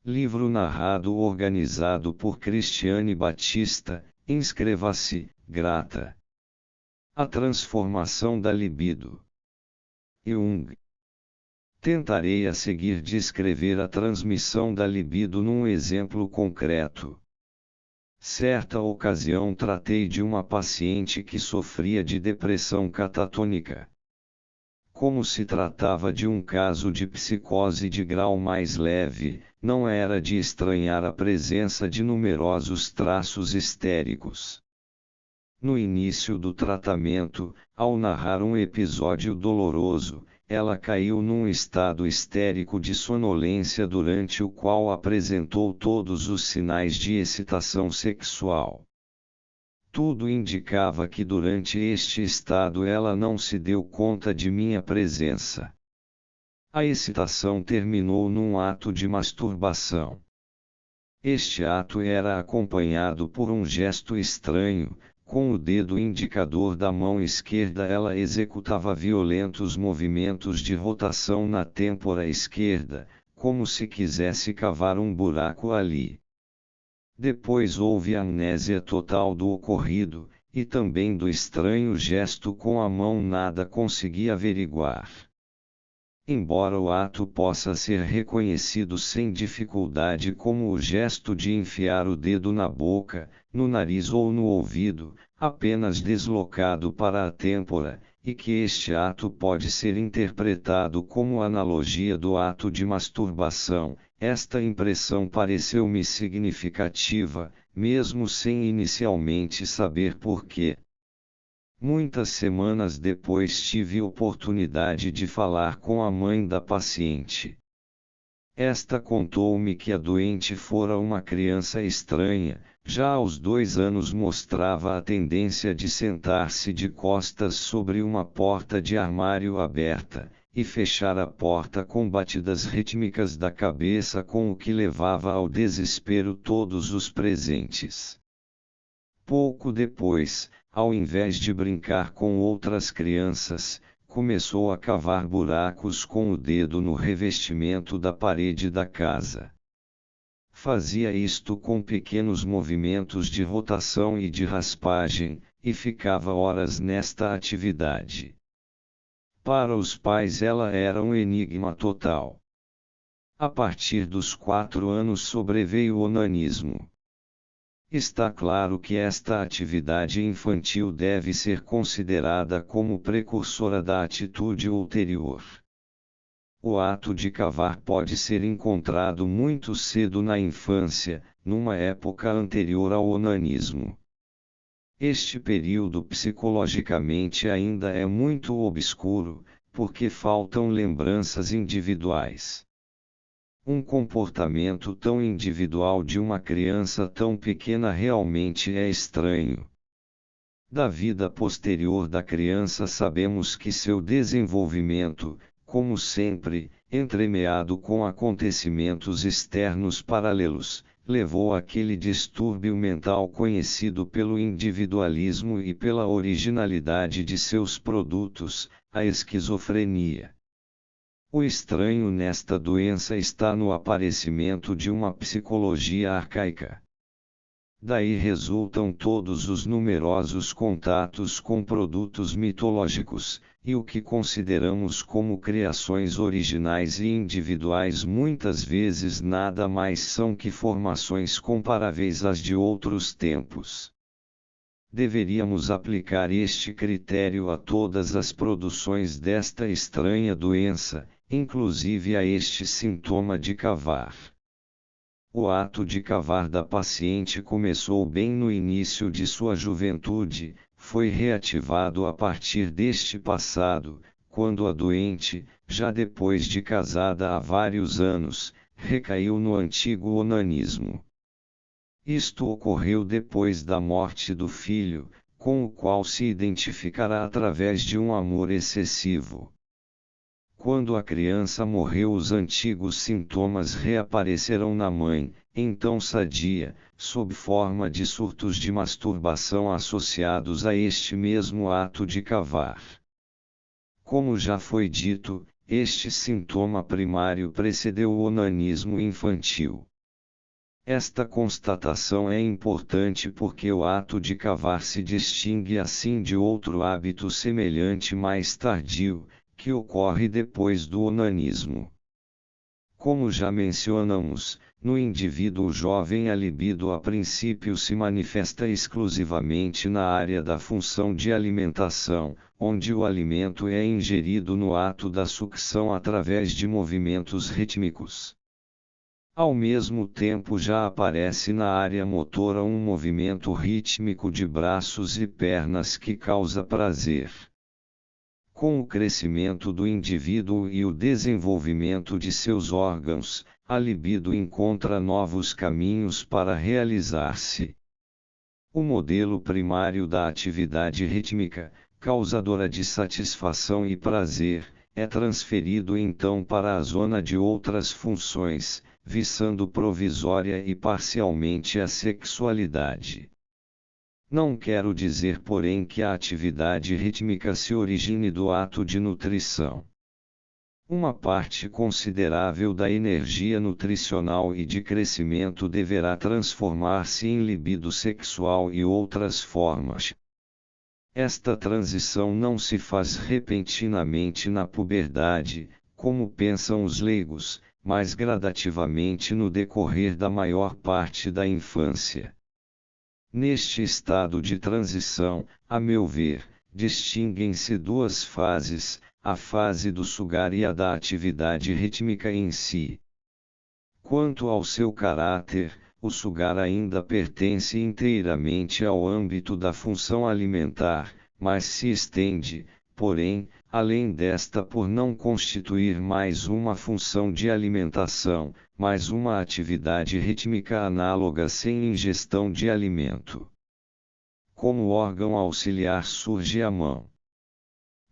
Livro narrado organizado por Cristiane Batista. Inscreva-se, grata. A transformação da libido. Jung. Tentarei a seguir descrever a transmissão da libido num exemplo concreto. Certa ocasião tratei de uma paciente que sofria de depressão catatônica. Como se tratava de um caso de psicose de grau mais leve, não era de estranhar a presença de numerosos traços histéricos. No início do tratamento, ao narrar um episódio doloroso, ela caiu num estado histérico de sonolência durante o qual apresentou todos os sinais de excitação sexual. Tudo indicava que durante este estado ela não se deu conta de minha presença. A excitação terminou num ato de masturbação. Este ato era acompanhado por um gesto estranho. Com o dedo indicador da mão esquerda ela executava violentos movimentos de rotação na têmpora esquerda, como se quisesse cavar um buraco ali. Depois houve amnésia total do ocorrido, e também do estranho gesto com a mão nada consegui averiguar. Embora o ato possa ser reconhecido sem dificuldade como o gesto de enfiar o dedo na boca, no nariz ou no ouvido, apenas deslocado para a têmpora, e que este ato pode ser interpretado como analogia do ato de masturbação, esta impressão pareceu-me significativa, mesmo sem inicialmente saber porquê. Muitas semanas depois tive oportunidade de falar com a mãe da paciente. Esta contou-me que a doente fora uma criança estranha, já aos 2 anos mostrava a tendência de sentar-se de costas sobre uma porta de armário aberta, e fechar a porta com batidas rítmicas da cabeça, com o que levava ao desespero todos os presentes. Pouco depois, ao invés de brincar com outras crianças, começou a cavar buracos com o dedo no revestimento da parede da casa. Fazia isto com pequenos movimentos de rotação e de raspagem, e ficava horas nesta atividade. Para os pais ela era um enigma total. A partir dos 4 anos sobreveio o onanismo. Está claro que esta atividade infantil deve ser considerada como precursora da atitude ulterior. O ato de cavar pode ser encontrado muito cedo na infância, numa época anterior ao onanismo. Este período psicologicamente ainda é muito obscuro, porque faltam lembranças individuais. Um comportamento tão individual de uma criança tão pequena realmente é estranho. Da vida posterior da criança sabemos que seu desenvolvimento, como sempre, entremeado com acontecimentos externos paralelos, levou àquele distúrbio mental conhecido pelo individualismo e pela originalidade de seus produtos, a esquizofrenia. O estranho nesta doença está no aparecimento de uma psicologia arcaica. Daí resultam todos os numerosos contatos com produtos mitológicos, e o que consideramos como criações originais e individuais muitas vezes nada mais são que formações comparáveis às de outros tempos. Deveríamos aplicar este critério a todas as produções desta estranha doença, inclusive a este sintoma de cavar. O ato de cavar da paciente começou bem no início de sua juventude, foi reativado a partir deste passado, quando a doente, já depois de casada há vários anos, recaiu no antigo onanismo. Isto ocorreu depois da morte do filho, com o qual se identificará através de um amor excessivo. Quando a criança morreu, os antigos sintomas reapareceram na mãe, então sadia, sob forma de surtos de masturbação associados a este mesmo ato de cavar. Como já foi dito, este sintoma primário precedeu o onanismo infantil. Esta constatação é importante porque o ato de cavar se distingue assim de outro hábito semelhante mais tardio, que ocorre depois do onanismo. Como já mencionamos, no indivíduo jovem a libido a princípio se manifesta exclusivamente na área da função de alimentação, onde o alimento é ingerido no ato da sucção através de movimentos rítmicos. Ao mesmo tempo já aparece na área motora um movimento rítmico de braços e pernas que causa prazer. Com o crescimento do indivíduo e o desenvolvimento de seus órgãos, a libido encontra novos caminhos para realizar-se. O modelo primário da atividade rítmica, causadora de satisfação e prazer, é transferido então para a zona de outras funções, visando provisória e parcialmente a sexualidade. Não quero dizer porém que a atividade rítmica se origine do ato de nutrição. Uma parte considerável da energia nutricional e de crescimento deverá transformar-se em libido sexual e outras formas. Esta transição não se faz repentinamente na puberdade, como pensam os leigos, mas gradativamente no decorrer da maior parte da infância. Neste estado de transição, a meu ver, distinguem-se duas fases, a fase do sugar e a da atividade rítmica em si. Quanto ao seu caráter, o sugar ainda pertence inteiramente ao âmbito da função alimentar, mas se estende, porém, além desta por não constituir mais uma função de alimentação, mas uma atividade rítmica análoga sem ingestão de alimento. Como órgão auxiliar surge a mão.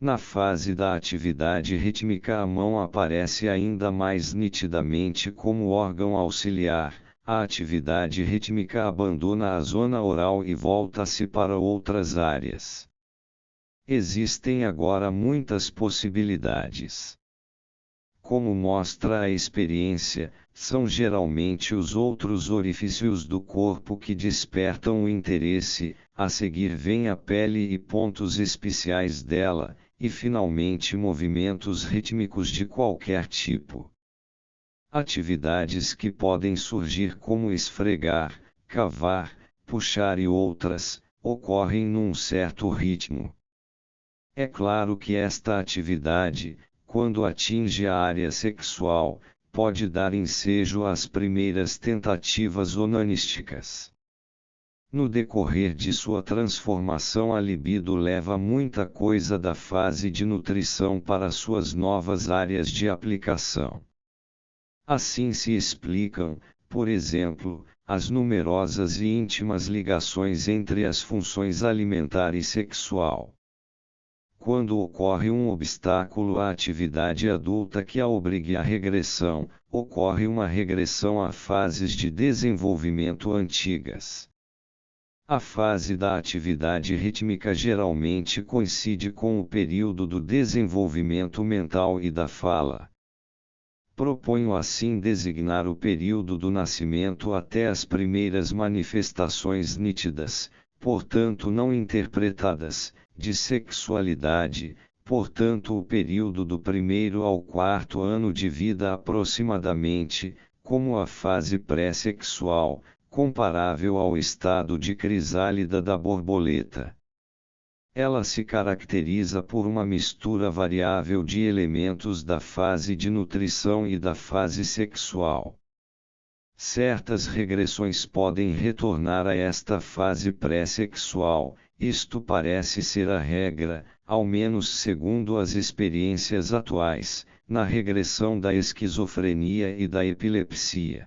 Na fase da atividade rítmica a mão aparece ainda mais nitidamente como órgão auxiliar, a atividade rítmica abandona a zona oral e volta-se para outras áreas. Existem agora muitas possibilidades. Como mostra a experiência, são geralmente os outros orifícios do corpo que despertam o interesse, a seguir vem a pele e pontos especiais dela, e finalmente movimentos rítmicos de qualquer tipo. Atividades que podem surgir como esfregar, cavar, puxar e outras, ocorrem num certo ritmo. É claro que esta atividade, quando atinge a área sexual, pode dar ensejo às primeiras tentativas onanísticas. No decorrer de sua transformação a libido leva muita coisa da fase de nutrição para suas novas áreas de aplicação. Assim se explicam, por exemplo, as numerosas e íntimas ligações entre as funções alimentar e sexual. Quando ocorre um obstáculo à atividade adulta que a obrigue à regressão, ocorre uma regressão a fases de desenvolvimento antigas. A fase da atividade rítmica geralmente coincide com o período do desenvolvimento mental e da fala. Proponho assim designar o período do nascimento até as primeiras manifestações nítidas, portanto não interpretadas, de sexualidade, portanto o período do 1º ao 4º ano de vida aproximadamente, como a fase pré-sexual, comparável ao estado de crisálida da borboleta. Ela se caracteriza por uma mistura variável de elementos da fase de nutrição e da fase sexual. Certas regressões podem retornar a esta fase pré-sexual, isto parece ser a regra, ao menos segundo as experiências atuais, na regressão da esquizofrenia e da epilepsia.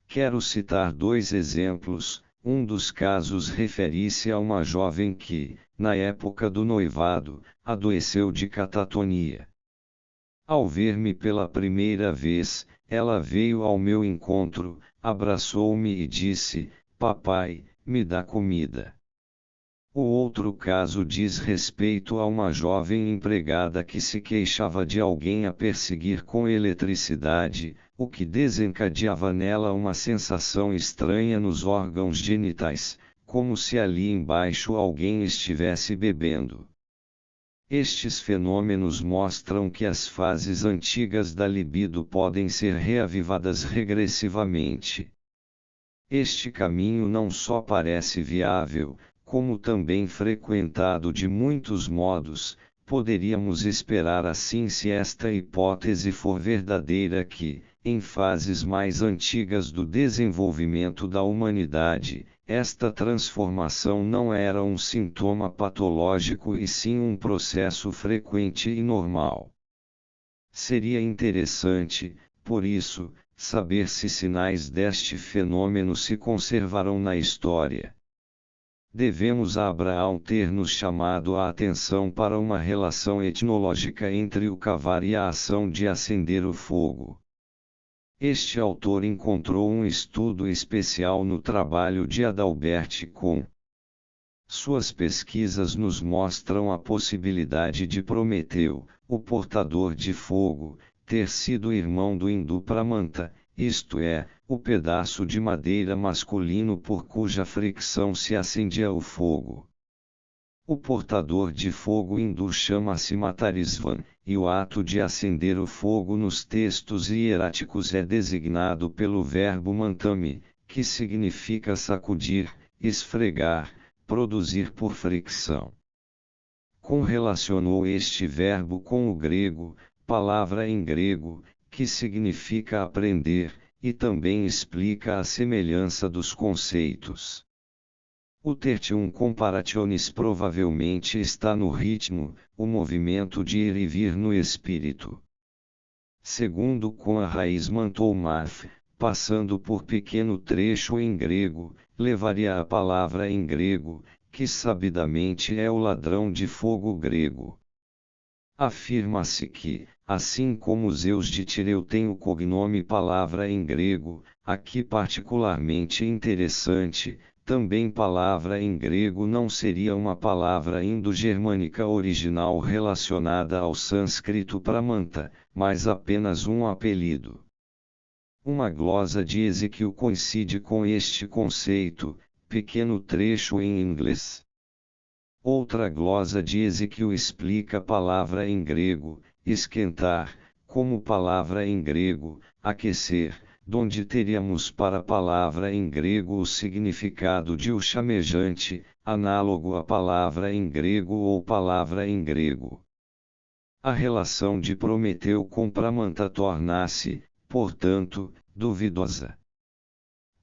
Quero citar 2 exemplos. Um dos casos refere-se a uma jovem que, na época do noivado, adoeceu de catatonia. Ao ver-me pela primeira vez, ela veio ao meu encontro, abraçou-me e disse: "Papai, me dá comida." O outro caso diz respeito a uma jovem empregada que se queixava de alguém a perseguir com eletricidade, o que desencadeava nela uma sensação estranha nos órgãos genitais, como se ali embaixo alguém estivesse bebendo. Estes fenômenos mostram que as fases antigas da libido podem ser reavivadas regressivamente. Este caminho não só parece viável, como também frequentado de muitos modos. Poderíamos esperar assim se esta hipótese for verdadeira que, em fases mais antigas do desenvolvimento da humanidade, esta transformação não era um sintoma patológico e sim um processo frequente e normal. Seria interessante, por isso, saber se sinais deste fenômeno se conservaram na história. Devemos a Abraão ter nos chamado a atenção para uma relação etnológica entre o cavar e a ação de acender o fogo. Este autor encontrou um estudo especial no trabalho de Adalbert Kuhn. Suas pesquisas nos mostram a possibilidade de Prometeu, o portador de fogo, ter sido irmão do hindu Pramanta, isto é, o pedaço de madeira masculino por cuja fricção se acendia o fogo. O portador de fogo hindu chama-se Matarisvan, e o ato de acender o fogo nos textos hieráticos é designado pelo verbo mantami, que significa sacudir, esfregar, produzir por fricção. Correlacionou este verbo com o grego, palavra em grego, que significa aprender, e também explica a semelhança dos conceitos. O tertium comparationis provavelmente está no ritmo, o movimento de ir e vir no espírito. Segundo com a raiz mantou-marf, passando por pequeno trecho em grego, levaria a palavra em grego, que sabidamente é o ladrão de fogo grego. Afirma-se que, assim como Zeus de Tireu tem o cognome palavra em grego, aqui particularmente interessante, também palavra em grego não seria uma palavra indo-germânica original relacionada ao sânscrito Pramanta, mas apenas um apelido. Uma glosa de Ezequiel coincide com este conceito, pequeno trecho em inglês. Outra glosa de Ezequiel explica a palavra em grego, esquentar, como palavra em grego, aquecer, donde teríamos para a palavra em grego o significado de o chamejante, análogo à palavra em grego ou palavra em grego. A relação de Prometeu com Pramanta torna-se, portanto, duvidosa.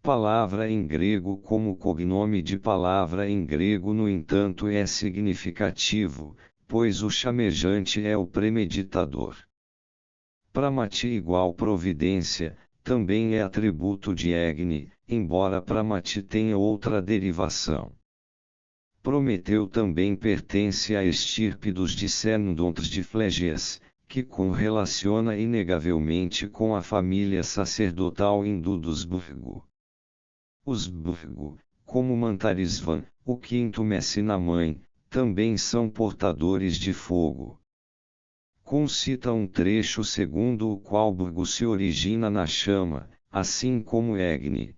Palavra em grego como cognome de palavra em grego no entanto é significativo, pois o chamejante é o premeditador. Pramati igual providência, também é atributo de Agni, embora Pramati tenha outra derivação. Prometeu também pertence à estirpe dos descendentes de Fleges, que correlaciona inegavelmente com a família sacerdotal hindu dos Burgo. Os Burgo, como Mantarisvan, o quinto Messinamãe, também são portadores de fogo. Concita um trecho segundo o qual Burgo se origina na chama, assim como Agni.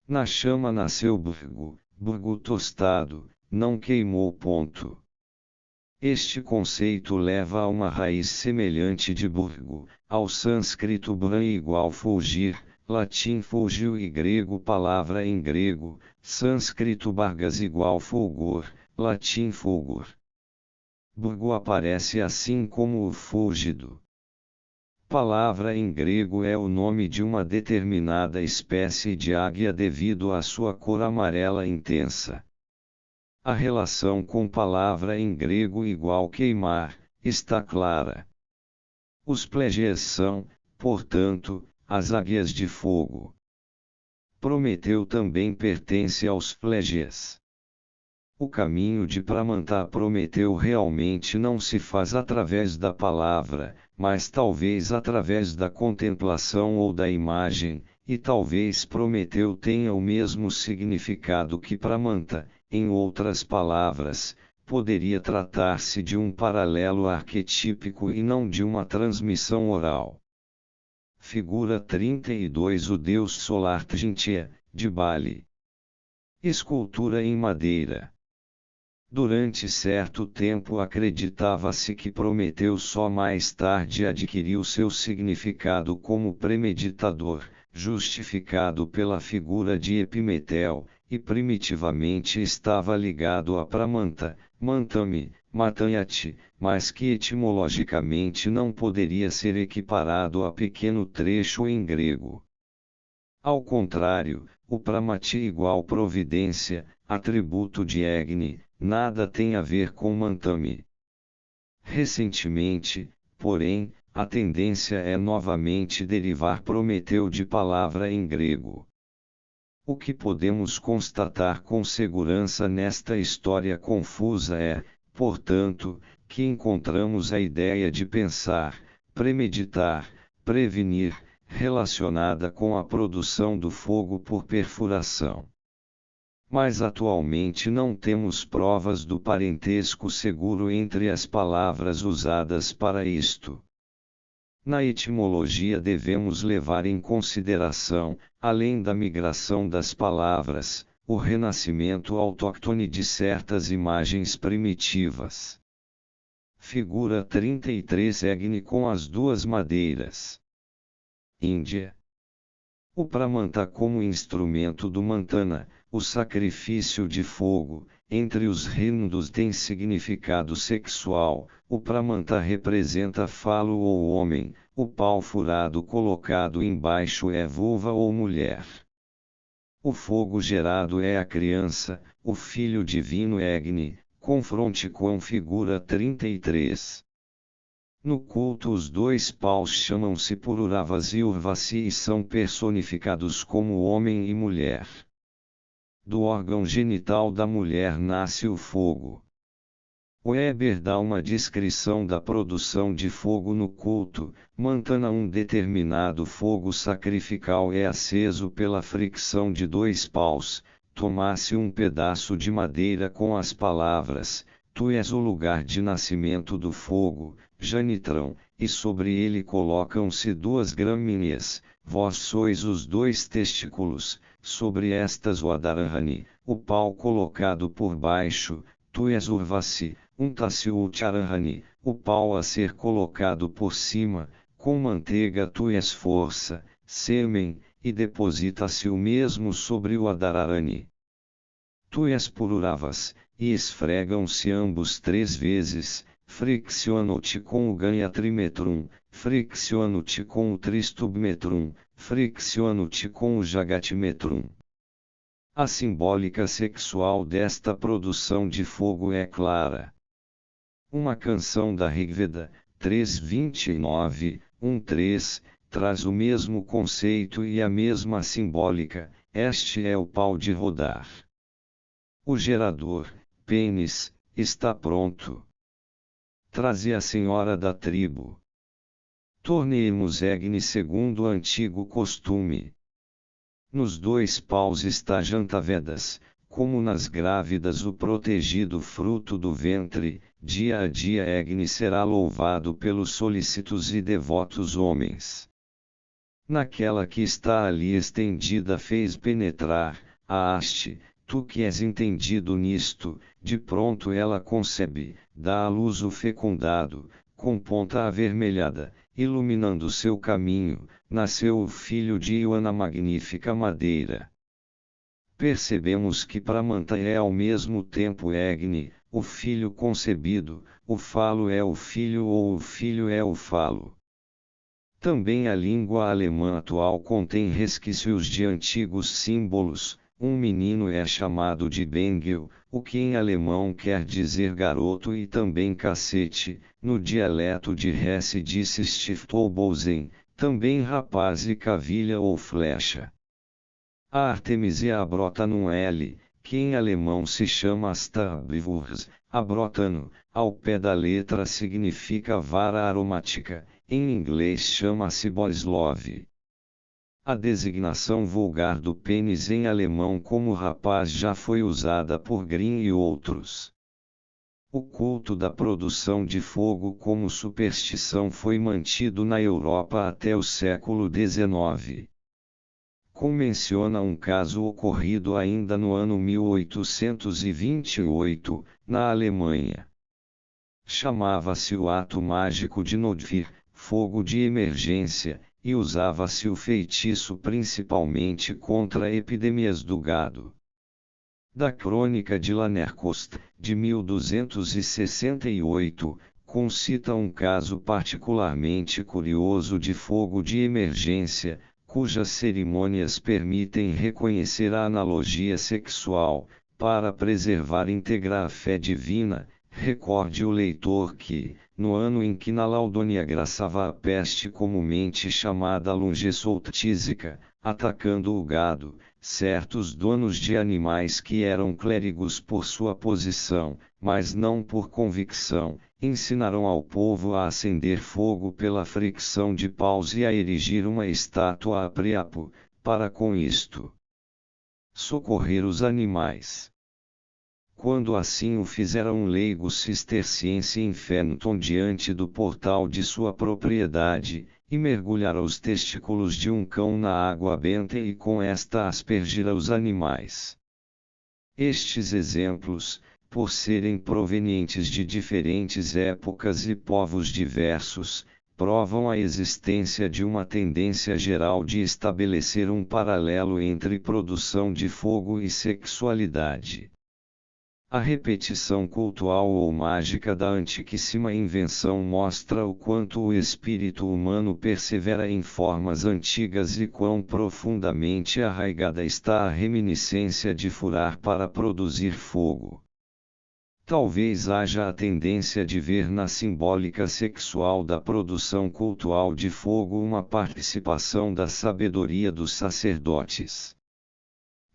Na chama nasceu Burgo, Burgo tostado, não queimou. Este conceito leva a uma raiz semelhante de Burgo, ao sânscrito Bran igual fulgir, latim fulgio e grego palavra em grego, sânscrito Bargas igual fulgor, latim fulgor. Burgo aparece assim como o fúlgido. Palavra em grego é o nome de uma determinada espécie de águia devido à sua cor amarela intensa. A relação com palavra em grego igual queimar, está clara. Os Plégias são, portanto, as águias de fogo. Prometeu também pertence aos Plégias. O caminho de Pramanta a Prometeu realmente não se faz através da palavra, mas talvez através da contemplação ou da imagem, e talvez Prometeu tenha o mesmo significado que Pramanta, em outras palavras, poderia tratar-se de um paralelo arquetípico e não de uma transmissão oral. Figura 32. O deus solar Tjintia, de Bali. Escultura em madeira. Durante certo tempo acreditava-se que Prometeu só mais tarde adquiriu seu significado como premeditador, justificado pela figura de Epimetel, e primitivamente estava ligado a Pramanta, Mantami, Matanyati, mas que etimologicamente não poderia ser equiparado a pequeno trecho em grego. Ao contrário, o Pramati igual providência, atributo de Agni, nada tem a ver com Mantami. Recentemente, porém, a tendência é novamente derivar Prometeu de palavra em grego. O que podemos constatar com segurança nesta história confusa é, portanto, que encontramos a ideia de pensar, premeditar, prevenir, relacionada com a produção do fogo por perfuração. Mas atualmente não temos provas do parentesco seguro entre as palavras usadas para isto. Na etimologia devemos levar em consideração, além da migração das palavras, o renascimento autóctone de certas imagens primitivas. Figura 33. Agni com as duas madeiras. Índia. O Pramanta como instrumento do Mantana, o sacrifício de fogo, entre os hindus tem significado sexual. O Pramanta representa falo ou homem, o pau furado colocado embaixo é vulva ou mulher. O fogo gerado é a criança, o filho divino é Agni, confronte com figura 33. No culto os dois paus chamam-se Pururavas e Urvasi e são personificados como homem e mulher. Do órgão genital da mulher nasce o fogo. Weber dá uma descrição da produção de fogo no culto. Mantana. Um determinado fogo sacrificial é aceso pela fricção de dois paus. Tomasse um pedaço de madeira com as palavras: Tu és o lugar de nascimento do fogo, Janitrão, e sobre ele colocam-se duas gramíneas, vós sois os dois testículos, sobre estas o Adarahani, o pau colocado por baixo, tu és Urvasi, Tasiu Charahani, o pau a ser colocado por cima, com manteiga tu és força, sêmen, e deposita-se o mesmo sobre o Adararani. Tu és Pururavas, e esfregam-se ambos 3 vezes, fricciono-te com o Ganyatrimetrum, fricciono-te com o Tristubmetrum, fricciono-te com o Jagatimetrum. A simbólica sexual desta produção de fogo é clara. Uma canção da Rigveda, 3.29, 1.3, traz o mesmo conceito e a mesma simbólica: este é o pau de rodar. O gerador, pênis, está pronto. Traze a senhora da tribo. Torneemos Agni segundo o antigo costume. Nos dois paus está Jantavedas, como nas grávidas o protegido fruto do ventre. Dia a dia Agni será louvado pelos solícitos e devotos homens. Naquela que está ali estendida fez penetrar, a haste. Tu que és entendido nisto, de pronto ela concebe, dá à luz o fecundado, com ponta avermelhada, iluminando seu caminho, nasceu o filho de Ioana magnífica madeira. Percebemos que Pramanta é ao mesmo tempo Agni, o filho concebido, o falo é o filho ou o filho é o falo. Também a língua alemã atual contém resquícios de antigos símbolos. Um menino é chamado de Bengel, o que em alemão quer dizer garoto e também cacete. No dialeto de Hesse disse Stiftobousen, também rapaz e cavilha ou flecha. A Artemisia brota num L, que em alemão se chama Stabwurz, abrotano, ao pé da letra significa vara aromática, em inglês chama-se Boslove. A designação vulgar do pênis em alemão como rapaz já foi usada por Grimm e outros. O culto da produção de fogo como superstição foi mantido na Europa até o século XIX. Menciona um caso ocorrido ainda no ano 1828, na Alemanha. Chamava-se o ato mágico de Notfeuer, fogo de emergência, e usava-se o feitiço principalmente contra epidemias do gado. Da Crônica de Lanercost, de 1268, concita um caso particularmente curioso de fogo de emergência, cujas cerimônias permitem reconhecer a analogia sexual, para preservar íntegra a fé divina. Recorde o leitor que, no ano em que na Laudônia graçava a peste comumente chamada lunge soltísica, atacando o gado, certos donos de animais que eram clérigos por sua posição, mas não por convicção, ensinaram ao povo a acender fogo pela fricção de paus e a erigir uma estátua a Priapo, para com isto socorrer os animais. Quando assim o fizera um leigo cisterciense em Fenton diante do portal de sua propriedade, e mergulhara os testículos de um cão na água benta e com esta aspergira os animais. Estes exemplos, por serem provenientes de diferentes épocas e povos diversos, provam a existência de uma tendência geral de estabelecer um paralelo entre produção de fogo e sexualidade. A repetição cultual ou mágica da antiquíssima invenção mostra o quanto o espírito humano persevera em formas antigas e quão profundamente arraigada está a reminiscência de furar para produzir fogo. Talvez haja a tendência de ver na simbólica sexual da produção cultual de fogo uma participação da sabedoria dos sacerdotes.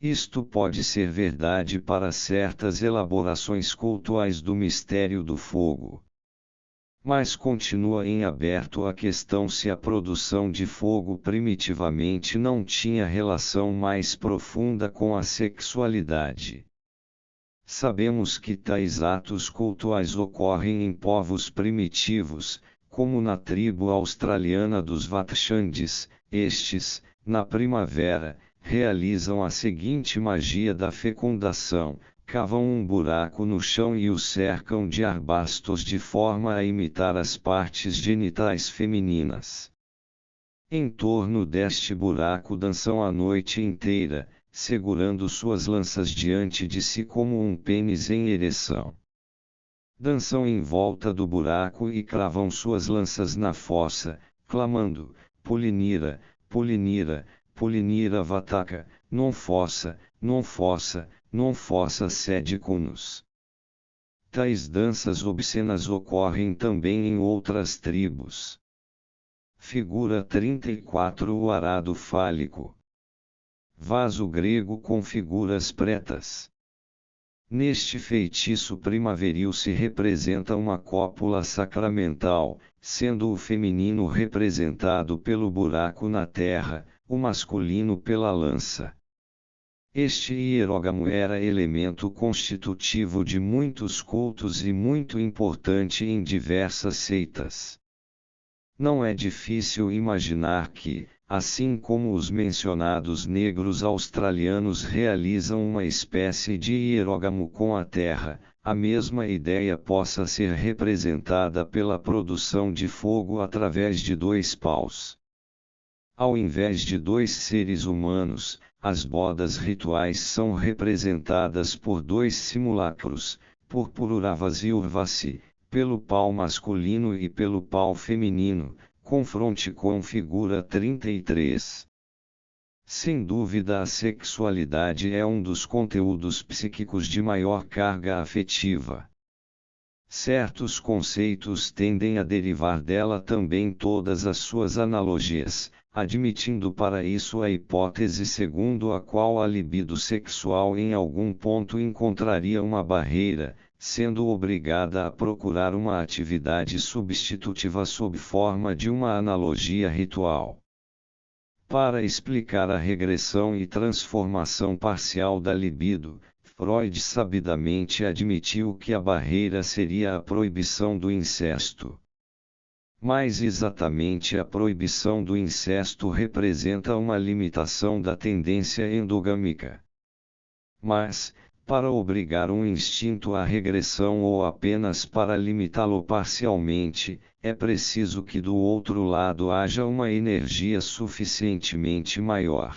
Isto pode ser verdade para certas elaborações cultuais do mistério do fogo. Mas continua em aberto a questão se a produção de fogo primitivamente não tinha relação mais profunda com a sexualidade. Sabemos que tais atos cultuais ocorrem em povos primitivos, como na tribo australiana dos Watchandis. Estes, na primavera, realizam a seguinte magia da fecundação: cavam um buraco no chão e o cercam de arbustos de forma a imitar as partes genitais femininas. Em torno deste buraco dançam a noite inteira, segurando suas lanças diante de si como um pênis em ereção. Dançam em volta do buraco e cravam suas lanças na fossa, clamando: Polinira, Polinira, Polinira Vataka, non fossa, non fossa, non fossa sede conos. Tais danças obscenas ocorrem também em outras tribos. Figura 34. O arado fálico. Vaso grego com figuras pretas. Neste feitiço primaveril se representa uma cópula sacramental, sendo o feminino representado pelo buraco na terra, o masculino pela lança. Este hierógamo era elemento constitutivo de muitos cultos e muito importante em diversas seitas. Não é difícil imaginar que, assim como os mencionados negros australianos realizam uma espécie de hierógamo com a terra, a mesma ideia possa ser representada pela produção de fogo através de dois paus. Ao invés de dois seres humanos, as bodas rituais são representadas por dois simulacros, por Pururavasi e Urvasi, pelo pau masculino e pelo pau feminino, confronte com figura 33. Sem dúvida, a sexualidade é um dos conteúdos psíquicos de maior carga afetiva. Certos conceitos tendem a derivar dela também todas as suas analogias, admitindo para isso a hipótese segundo a qual a libido sexual em algum ponto encontraria uma barreira, sendo obrigada a procurar uma atividade substitutiva sob forma de uma analogia ritual. Para explicar a regressão e transformação parcial da libido, Freud sabidamente admitiu que a barreira seria a proibição do incesto. Mais exatamente, a proibição do incesto representa uma limitação da tendência endogâmica. Mas, para obrigar um instinto à regressão ou apenas para limitá-lo parcialmente, é preciso que do outro lado haja uma energia suficientemente maior.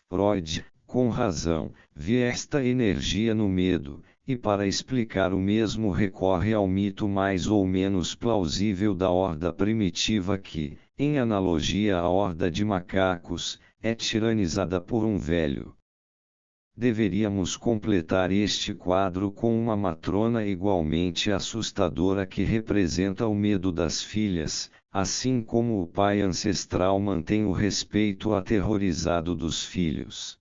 Freud, com razão, vê esta energia no medo, e para explicar o mesmo recorre ao mito mais ou menos plausível da horda primitiva que, em analogia à horda de macacos, é tiranizada por um velho. Deveríamos completar este quadro com uma matrona igualmente assustadora que representa o medo das filhas, assim como o pai ancestral mantém o respeito aterrorizado dos filhos.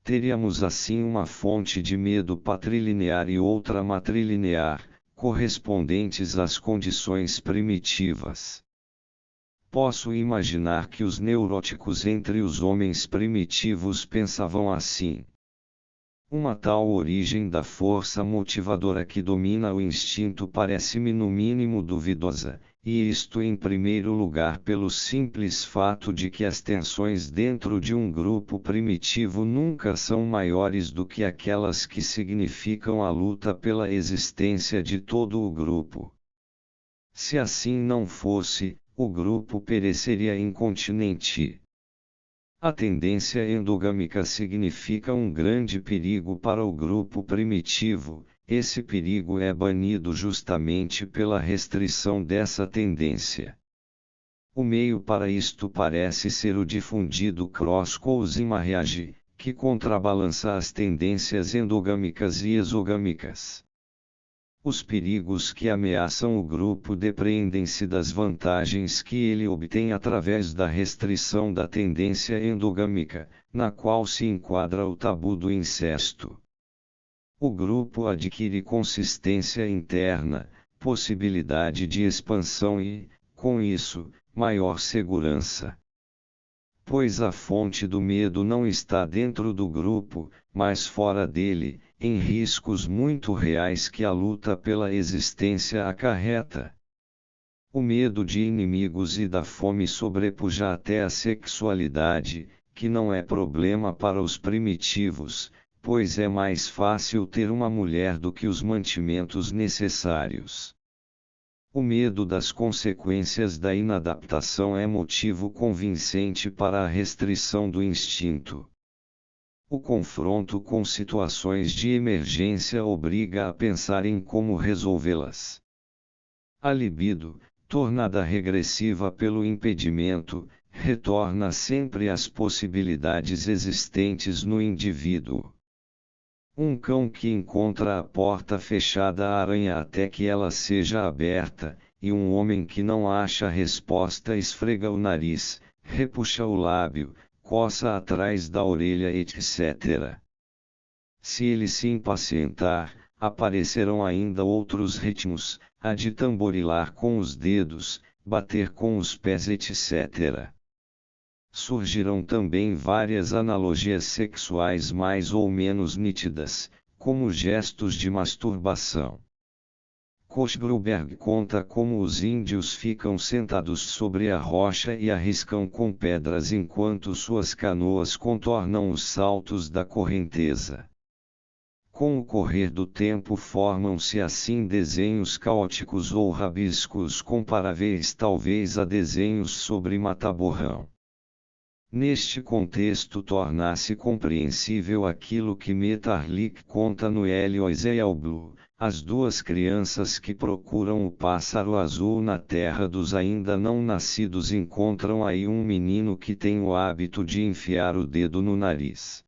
Teríamos assim uma fonte de medo patrilinear e outra matrilinear, correspondentes às condições primitivas. Posso imaginar que os neuróticos entre os homens primitivos pensavam assim. Uma tal origem da força motivadora que domina o instinto parece-me no mínimo duvidosa, e isto em primeiro lugar pelo simples fato de que as tensões dentro de um grupo primitivo nunca são maiores do que aquelas que significam a luta pela existência de todo o grupo. Se assim não fosse, o grupo pereceria incontinente. A tendência endogâmica significa um grande perigo para o grupo primitivo. Esse perigo é banido justamente pela restrição dessa tendência. O meio para isto parece ser o difundido cross-cousine marriage, que contrabalança as tendências endogâmicas e exogâmicas. Os perigos que ameaçam o grupo depreendem-se das vantagens que ele obtém através da restrição da tendência endogâmica, na qual se enquadra o tabu do incesto. O grupo adquire consistência interna, possibilidade de expansão e, com isso, maior segurança. Pois a fonte do medo não está dentro do grupo, mas fora dele, em riscos muito reais que a luta pela existência acarreta. O medo de inimigos e da fome sobrepuja até a sexualidade, que não é problema para os primitivos, pois é mais fácil ter uma mulher do que os mantimentos necessários. O medo das consequências da inadaptação é motivo convincente para a restrição do instinto. O confronto com situações de emergência obriga a pensar em como resolvê-las. A libido, tornada regressiva pelo impedimento, retorna sempre às possibilidades existentes no indivíduo. Um cão que encontra a porta fechada aranha até que ela seja aberta, e um homem que não acha resposta esfrega o nariz, repuxa o lábio, coça atrás da orelha, etc. Se ele se impacientar, aparecerão ainda outros ritmos, a de tamborilar com os dedos, bater com os pés, etc. Surgirão também várias analogias sexuais mais ou menos nítidas, como gestos de masturbação. Kochgruberg conta como os índios ficam sentados sobre a rocha e arriscam com pedras enquanto suas canoas contornam os saltos da correnteza. Com o correr do tempo formam-se assim desenhos caóticos ou rabiscos comparáveis talvez a desenhos sobre mataborrão. Neste contexto torna-se compreensível aquilo que Metterlich conta no Elioisel Blue, as duas crianças que procuram o pássaro azul na terra dos ainda não nascidos encontram aí um menino que tem o hábito de enfiar o dedo no nariz.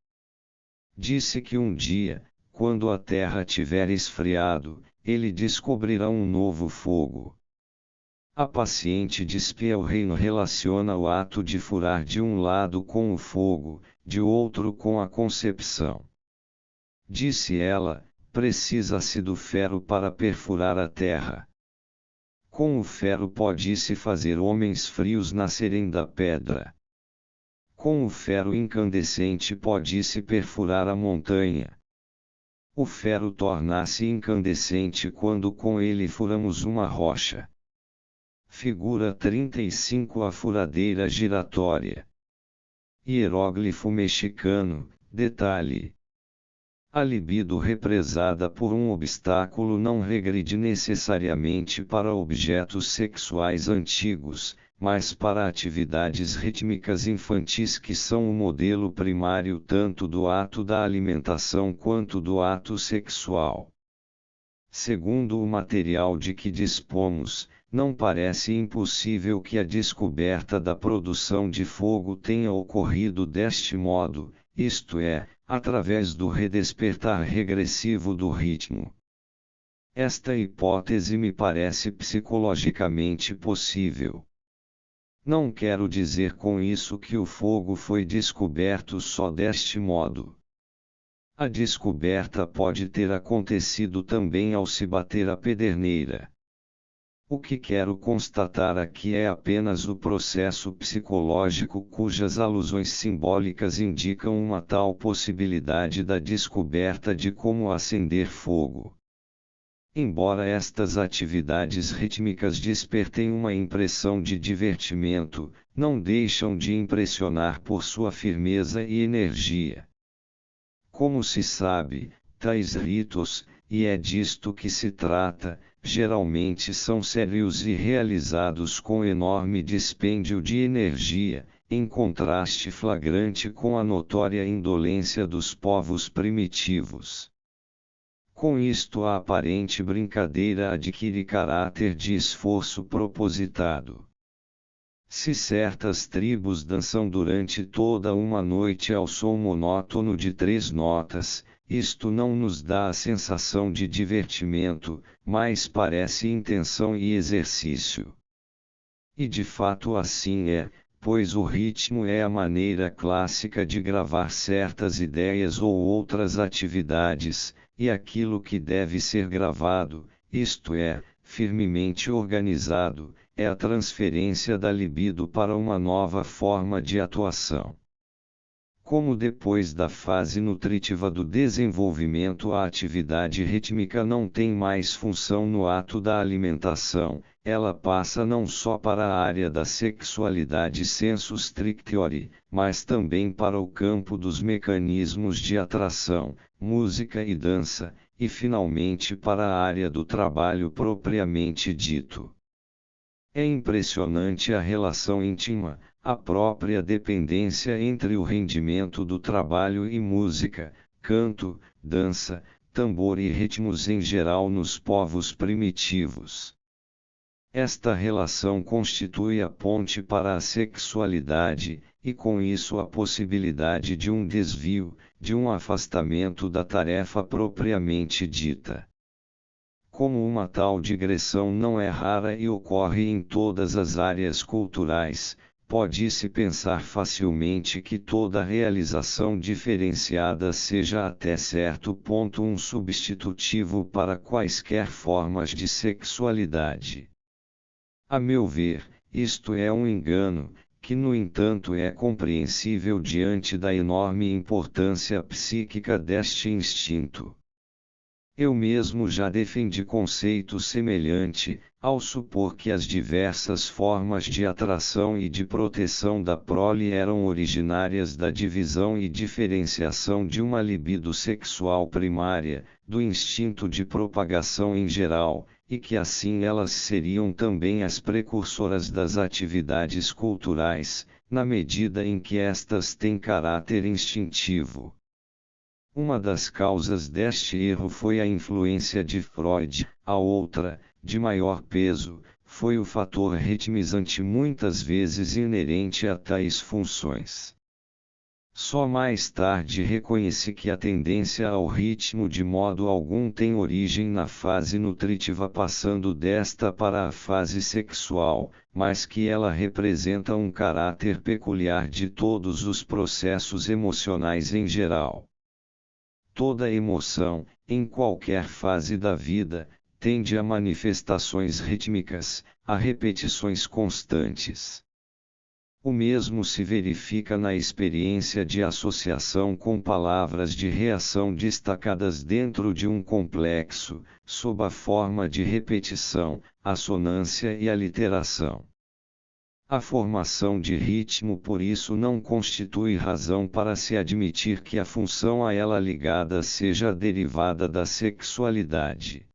Disse que um dia, quando a terra tiver esfriado, ele descobrirá um novo fogo. A paciente de Spielrein relaciona o ato de furar de um lado com o fogo, de outro com a concepção. Disse ela, precisa-se do ferro para perfurar a terra. Com o ferro pode-se fazer homens frios nascerem da pedra. Com o ferro incandescente pode-se perfurar a montanha. O ferro torna-se incandescente quando com ele furamos uma rocha. Figura 35. A furadeira giratória. Hieróglifo mexicano, detalhe. A libido represada por um obstáculo não regride necessariamente para objetos sexuais antigos, mas para atividades rítmicas infantis que são o modelo primário tanto do ato da alimentação quanto do ato sexual. Segundo o material de que dispomos, não parece impossível que a descoberta da produção de fogo tenha ocorrido deste modo, isto é, através do redespertar regressivo do ritmo. Esta hipótese me parece psicologicamente possível. Não quero dizer com isso que o fogo foi descoberto só deste modo. A descoberta pode ter acontecido também ao se bater a pederneira. O que quero constatar aqui é apenas o processo psicológico cujas alusões simbólicas indicam uma tal possibilidade da descoberta de como acender fogo. Embora estas atividades rítmicas despertem uma impressão de divertimento, não deixam de impressionar por sua firmeza e energia. Como se sabe, tais ritos, e é disto que se trata, geralmente são sérios e realizados com enorme dispêndio de energia, em contraste flagrante com a notória indolência dos povos primitivos. Com isto a aparente brincadeira adquire caráter de esforço propositado. Se certas tribos dançam durante toda uma noite ao som monótono de 3 notas, isto não nos dá a sensação de divertimento, mas parece intenção e exercício. E de fato assim é, pois o ritmo é a maneira clássica de gravar certas ideias ou outras atividades, e aquilo que deve ser gravado, isto é, firmemente organizado, é a transferência da libido para uma nova forma de atuação. Como depois da fase nutritiva do desenvolvimento a atividade rítmica não tem mais função no ato da alimentação, ela passa não só para a área da sexualidade sensu strictiori, mas também para o campo dos mecanismos de atração, música e dança, e finalmente para a área do trabalho propriamente dito. É impressionante a relação íntima, a própria dependência entre o rendimento do trabalho e música, canto, dança, tambor e ritmos em geral nos povos primitivos. Esta relação constitui a ponte para a sexualidade, e com isso a possibilidade de um desvio, de um afastamento da tarefa propriamente dita. Como uma tal digressão não é rara e ocorre em todas as áreas culturais, pode-se pensar facilmente que toda realização diferenciada seja até certo ponto um substitutivo para quaisquer formas de sexualidade. A meu ver, isto é um engano, que no entanto é compreensível diante da enorme importância psíquica deste instinto. Eu mesmo já defendi conceito semelhante, ao supor que as diversas formas de atração e de proteção da prole eram originárias da divisão e diferenciação de uma libido sexual primária, do instinto de propagação em geral, e que assim elas seriam também as precursoras das atividades culturais, na medida em que estas têm caráter instintivo. Uma das causas deste erro foi a influência de Freud, a outra, de maior peso, foi o fator ritmizante muitas vezes inerente a tais funções. Só mais tarde reconheci que a tendência ao ritmo de modo algum tem origem na fase nutritiva passando desta para a fase sexual, mas que ela representa um caráter peculiar de todos os processos emocionais em geral. Toda emoção, em qualquer fase da vida, tende a manifestações rítmicas, a repetições constantes. O mesmo se verifica na experiência de associação com palavras de reação destacadas dentro de um complexo, sob a forma de repetição, assonância e aliteração. A formação de ritmo por isso não constitui razão para se admitir que a função a ela ligada seja derivada da sexualidade.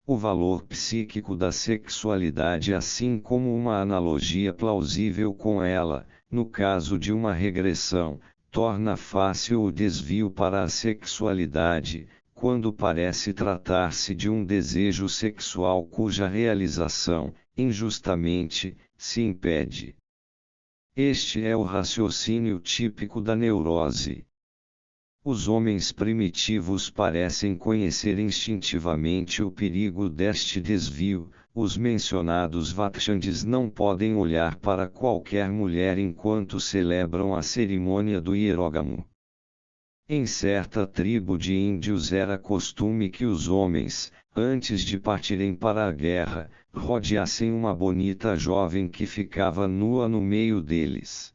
O valor psíquico da sexualidade, assim como uma analogia plausível com ela, no caso de uma regressão, torna fácil o desvio para a sexualidade, quando parece tratar-se de um desejo sexual cuja realização, injustamente, se impede. Este é o raciocínio típico da neurose. Os homens primitivos parecem conhecer instintivamente o perigo deste desvio. Os mencionados Vakshandis não podem olhar para qualquer mulher enquanto celebram a cerimônia do hierogamo. Em certa tribo de índios era costume que os homens, antes de partirem para a guerra, rodeassem uma bonita jovem que ficava nua no meio deles.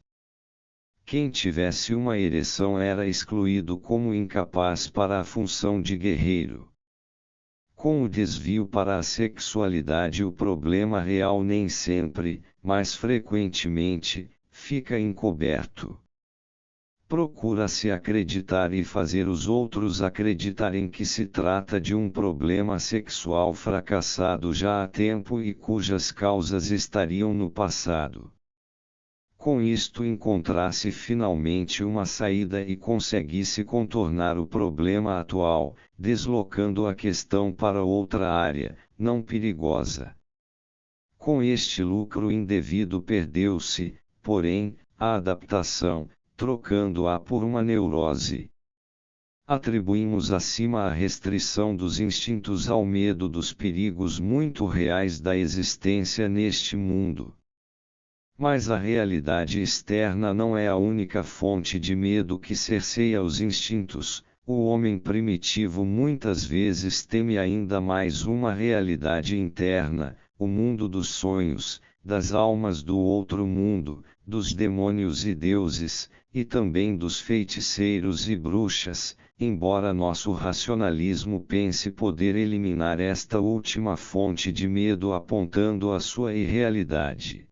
Quem tivesse uma ereção era excluído como incapaz para a função de guerreiro. Com o desvio para a sexualidade, o problema real nem sempre, mas frequentemente, fica encoberto. Procura-se acreditar e fazer os outros acreditarem que se trata de um problema sexual fracassado já há tempo e cujas causas estariam no passado. Com isto encontrasse finalmente uma saída e conseguisse contornar o problema atual, deslocando a questão para outra área, não perigosa. Com este lucro indevido perdeu-se, porém, a adaptação, trocando-a por uma neurose. Atribuímos acima a restrição dos instintos ao medo dos perigos muito reais da existência neste mundo. Mas a realidade externa não é a única fonte de medo que cerceia os instintos. O homem primitivo muitas vezes teme ainda mais uma realidade interna, o mundo dos sonhos, das almas do outro mundo, dos demônios e deuses, e também dos feiticeiros e bruxas, embora nosso racionalismo pense poder eliminar esta última fonte de medo apontando a sua irrealidade.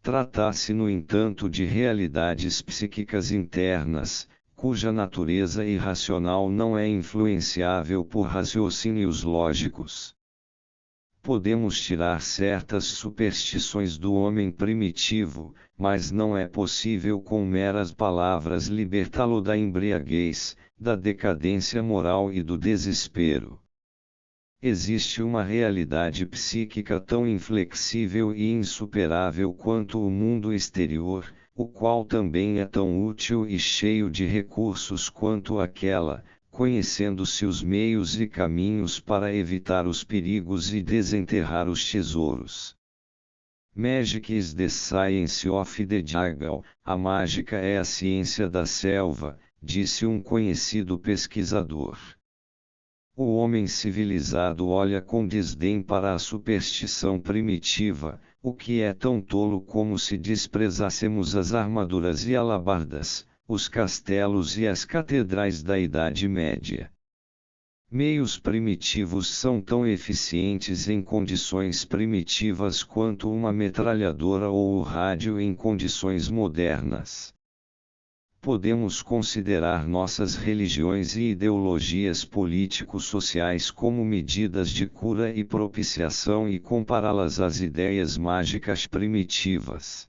Trata-se, no entanto, de realidades psíquicas internas, cuja natureza irracional não é influenciável por raciocínios lógicos. Podemos tirar certas superstições do homem primitivo, mas não é possível com meras palavras libertá-lo da embriaguez, da decadência moral e do desespero. Existe uma realidade psíquica tão inflexível e insuperável quanto o mundo exterior, o qual também é tão útil e cheio de recursos quanto aquela, conhecendo-se os meios e caminhos para evitar os perigos e desenterrar os tesouros. Magic is the science of the jungle. A mágica é a ciência da selva, disse um conhecido pesquisador. O homem civilizado olha com desdém para a superstição primitiva, o que é tão tolo como se desprezássemos as armaduras e alabardas, os castelos e as catedrais da Idade Média. Meios primitivos são tão eficientes em condições primitivas quanto uma metralhadora ou o rádio em condições modernas. Podemos considerar nossas religiões e ideologias político-sociais como medidas de cura e propiciação e compará-las às ideias mágicas primitivas.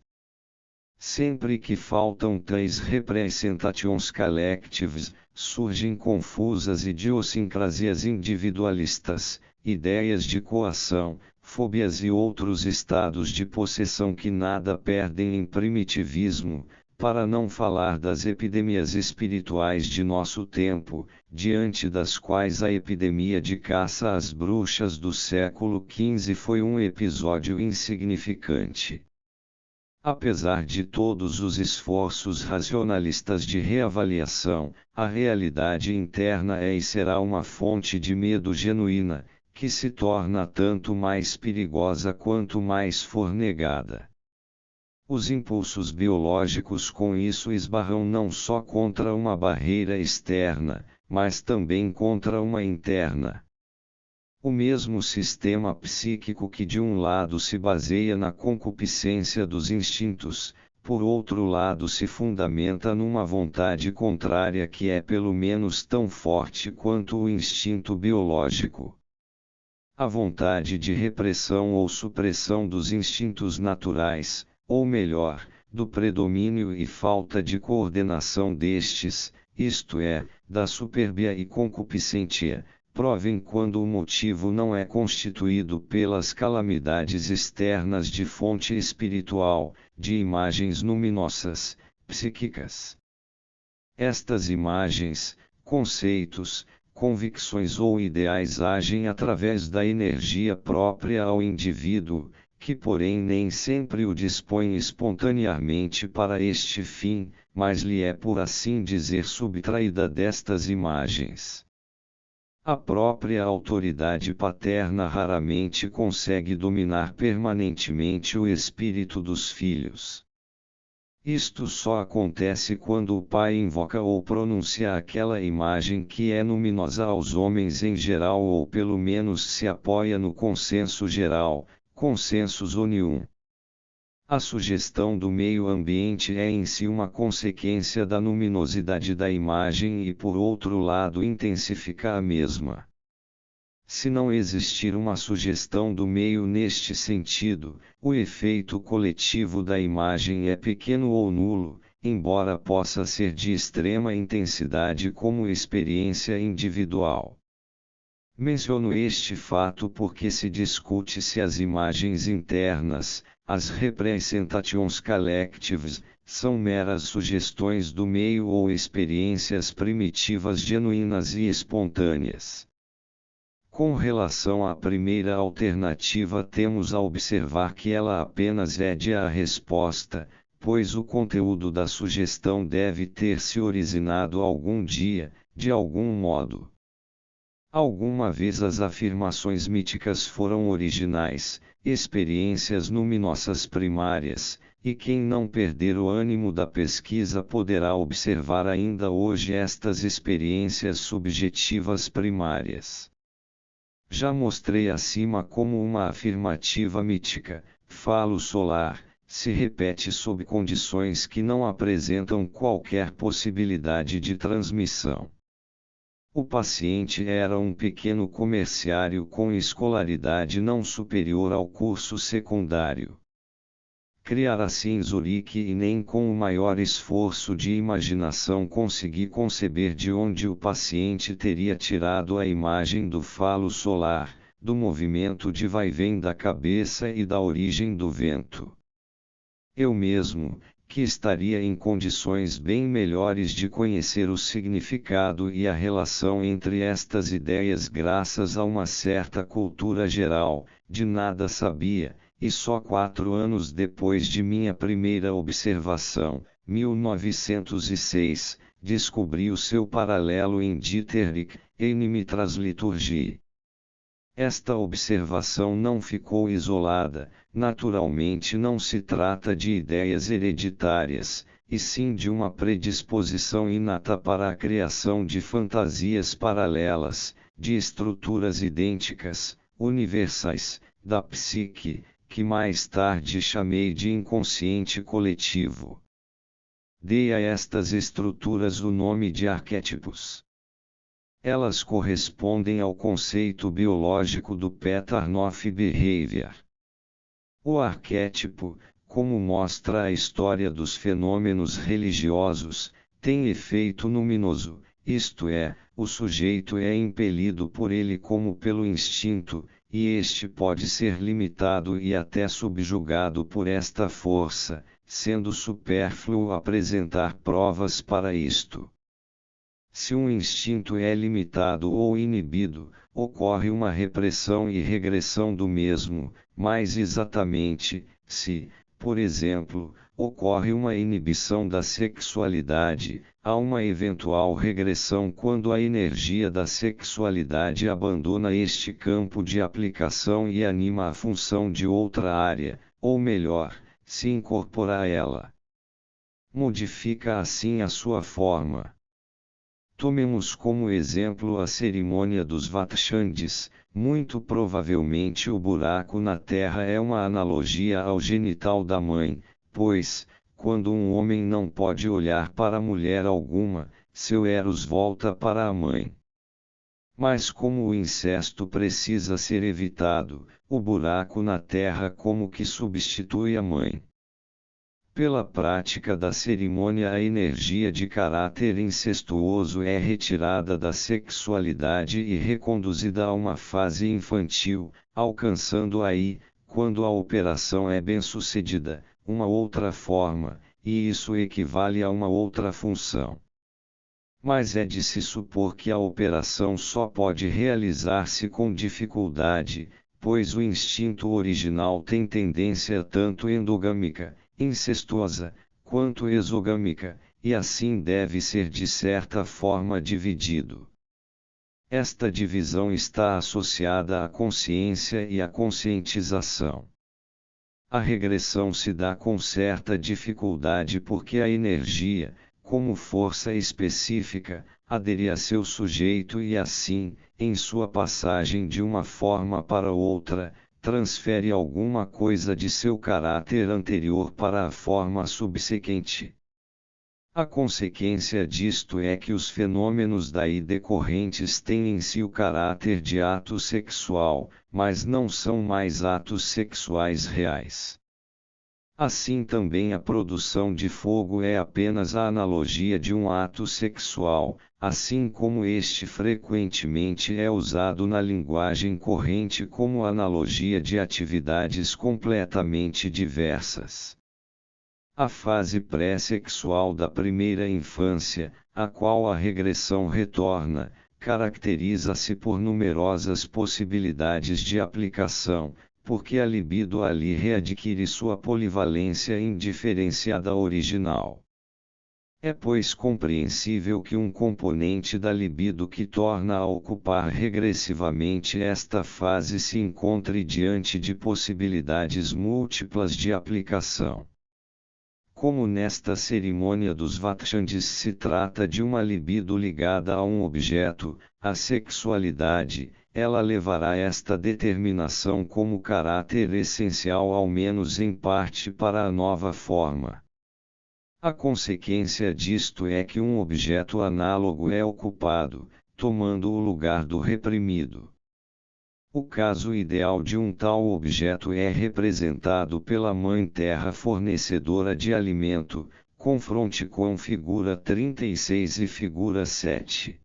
Sempre que faltam tais representations collectives, surgem confusas idiosincrasias individualistas, ideias de coação, fóbias e outros estados de possessão que nada perdem em primitivismo, para não falar das epidemias espirituais de nosso tempo, diante das quais a epidemia de caça às bruxas do século XV foi um episódio insignificante. Apesar de todos os esforços racionalistas de reavaliação, a realidade interna é e será uma fonte de medo genuína, que se torna tanto mais perigosa quanto mais for negada. Os impulsos biológicos com isso esbarram não só contra uma barreira externa, mas também contra uma interna. O mesmo sistema psíquico que de um lado se baseia na concupiscência dos instintos, por outro lado se fundamenta numa vontade contrária que é pelo menos tão forte quanto o instinto biológico. A vontade de repressão ou supressão dos instintos naturais, ou melhor, do predomínio e falta de coordenação destes, isto é, da supérbia e concupiscentia, provém quando o motivo não é constituído pelas calamidades externas de fonte espiritual, de imagens luminosas, psíquicas. Estas imagens, conceitos, convicções ou ideais agem através da energia própria ao indivíduo, que porém nem sempre o dispõe espontaneamente para este fim, mas lhe é por assim dizer subtraída destas imagens. A própria autoridade paterna raramente consegue dominar permanentemente o espírito dos filhos. Isto só acontece quando o pai invoca ou pronuncia aquela imagem que é luminosa aos homens em geral ou pelo menos se apoia no consenso geral, consensus unium. A sugestão do meio ambiente é em si uma consequência da luminosidade da imagem e por outro lado intensifica a mesma. Se não existir uma sugestão do meio neste sentido, o efeito coletivo da imagem é pequeno ou nulo, embora possa ser de extrema intensidade como experiência individual. Menciono este fato porque se discute se as imagens internas, as representations collectives, são meras sugestões do meio ou experiências primitivas genuínas e espontâneas. Com relação à primeira alternativa temos a observar que ela apenas é a resposta, pois o conteúdo da sugestão deve ter se originado algum dia, de algum modo. Alguma vez as afirmações míticas foram originais, experiências luminosas primárias, e quem não perder o ânimo da pesquisa poderá observar ainda hoje estas experiências subjetivas primárias. Já mostrei acima como uma afirmativa mítica, falo solar, se repete sob condições que não apresentam qualquer possibilidade de transmissão. O paciente era um pequeno comerciário com escolaridade não superior ao curso secundário. Criara-se em Zurique e nem com o maior esforço de imaginação consegui conceber de onde o paciente teria tirado a imagem do falo solar, do movimento de vai-vem da cabeça e da origem do vento. Eu mesmo, que estaria em condições bem melhores de conhecer o significado e a relação entre estas ideias graças a uma certa cultura geral, de nada sabia. E só 4 anos depois de minha primeira observação, 1906, descobri o seu paralelo em Dieterich, Enime Transliturgie. Esta observação não ficou isolada, naturalmente não se trata de ideias hereditárias, e sim de uma predisposição inata para a criação de fantasias paralelas, de estruturas idênticas, universais, da psique, que mais tarde chamei de inconsciente coletivo. Dei a estas estruturas o nome de arquétipos. Elas correspondem ao conceito biológico do pattern of behavior. O arquétipo, como mostra a história dos fenômenos religiosos, tem efeito luminoso, isto é, o sujeito é impelido por ele como pelo instinto, e este pode ser limitado e até subjugado por esta força, sendo supérfluo apresentar provas para isto. Se um instinto é limitado ou inibido, ocorre uma repressão e regressão do mesmo, mais exatamente, se, por exemplo, ocorre uma inibição da sexualidade, há uma eventual regressão quando a energia da sexualidade abandona este campo de aplicação e anima a função de outra área, ou melhor, se incorpora a ela. Modifica assim a sua forma. Tomemos como exemplo a cerimônia dos Vatchandis. Muito provavelmente o buraco na terra é uma analogia ao genital da mãe, pois, quando um homem não pode olhar para mulher alguma, seu Eros volta para a mãe. Mas como o incesto precisa ser evitado, o buraco na terra como que substitui a mãe. Pela prática da cerimônia, a energia de caráter incestuoso é retirada da sexualidade e reconduzida a uma fase infantil, alcançando aí, quando a operação é bem-sucedida, uma outra forma, e isso equivale a uma outra função. Mas é de se supor que a operação só pode realizar-se com dificuldade, pois o instinto original tem tendência tanto endogâmica, incestuosa, quanto exogâmica, e assim deve ser de certa forma dividido. Esta divisão está associada à consciência e à conscientização. A regressão se dá com certa dificuldade porque a energia, como força específica, adere a seu sujeito e assim, em sua passagem de uma forma para outra, transfere alguma coisa de seu caráter anterior para a forma subsequente. A consequência disto é que os fenômenos daí decorrentes têm em si o caráter de ato sexual, mas não são mais atos sexuais reais. Assim também a produção de fogo é apenas a analogia de um ato sexual, assim como este frequentemente é usado na linguagem corrente como analogia de atividades completamente diversas. A fase pré-sexual da primeira infância, a qual a regressão retorna, caracteriza-se por numerosas possibilidades de aplicação, porque a libido ali readquire sua polivalência indiferenciada original. É pois compreensível que um componente da libido que torna a ocupar regressivamente esta fase se encontre diante de possibilidades múltiplas de aplicação. Como nesta cerimônia dos Vatchandis se trata de uma libido ligada a um objeto, a sexualidade, ela levará esta determinação como caráter essencial ao menos em parte para a nova forma. A consequência disto é que um objeto análogo é ocupado, tomando o lugar do reprimido. O caso ideal de um tal objeto é representado pela Mãe Terra fornecedora de alimento, confronte com figura 36 e figura 7.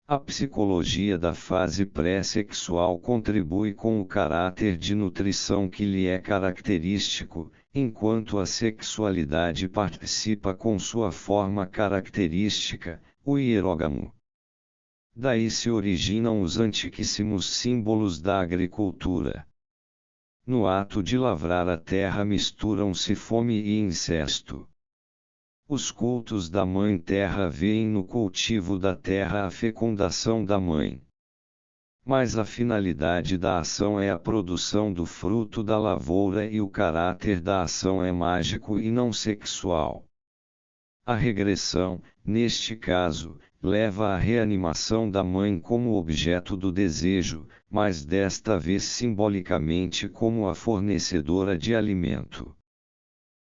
A psicologia da fase pré-sexual contribui com o caráter de nutrição que lhe é característico, enquanto a sexualidade participa com sua forma característica, o hierogamo. Daí se originam os antiquíssimos símbolos da agricultura. No ato de lavrar a terra misturam-se fome e incesto. Os cultos da Mãe Terra veem no cultivo da terra a fecundação da mãe. Mas a finalidade da ação é a produção do fruto da lavoura e o caráter da ação é mágico e não sexual. A regressão, neste caso, leva à reanimação da mãe como objeto do desejo, mas desta vez simbolicamente como a fornecedora de alimento.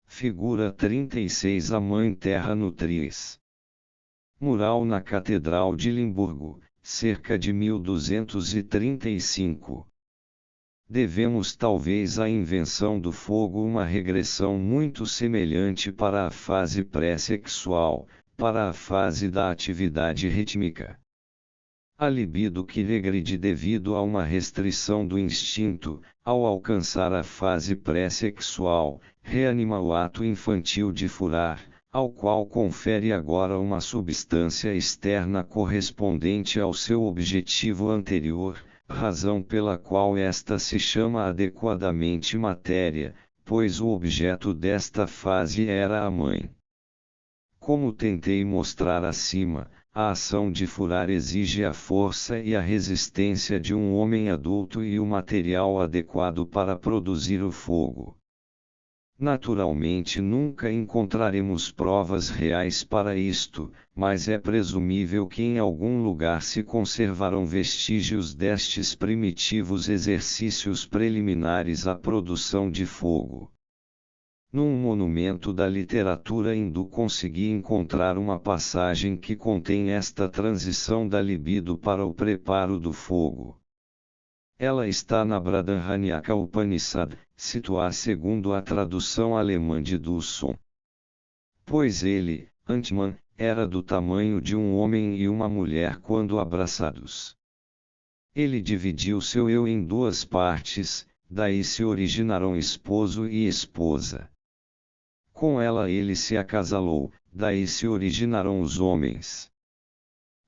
Figura 36. A Mãe Terra Nutriz. Mural na Catedral de Limburgo, cerca de 1235. Devemos talvez à invenção do fogo uma regressão muito semelhante para a fase pré-sexual, para a fase da atividade rítmica. A libido que regride devido a uma restrição do instinto, ao alcançar a fase pré-sexual, reanima o ato infantil de furar, ao qual confere agora uma substância externa correspondente ao seu objetivo anterior, razão pela qual esta se chama adequadamente matéria, pois o objeto desta fase era a mãe. Como tentei mostrar acima, a ação de furar exige a força e a resistência de um homem adulto e o material adequado para produzir o fogo. Naturalmente nunca encontraremos provas reais para isto, mas é presumível que em algum lugar se conservaram vestígios destes primitivos exercícios preliminares à produção de fogo. Num monumento da literatura hindu consegui encontrar uma passagem que contém esta transição da libido para o preparo do fogo. Ela está na Bradharanyaka Upanishad, situada segundo a tradução alemã de Dusson. Pois ele, Antman, era do tamanho de um homem e uma mulher quando abraçados. Ele dividiu seu eu em duas partes, daí se originaram esposo e esposa. Com ela ele se acasalou, daí se originaram os homens.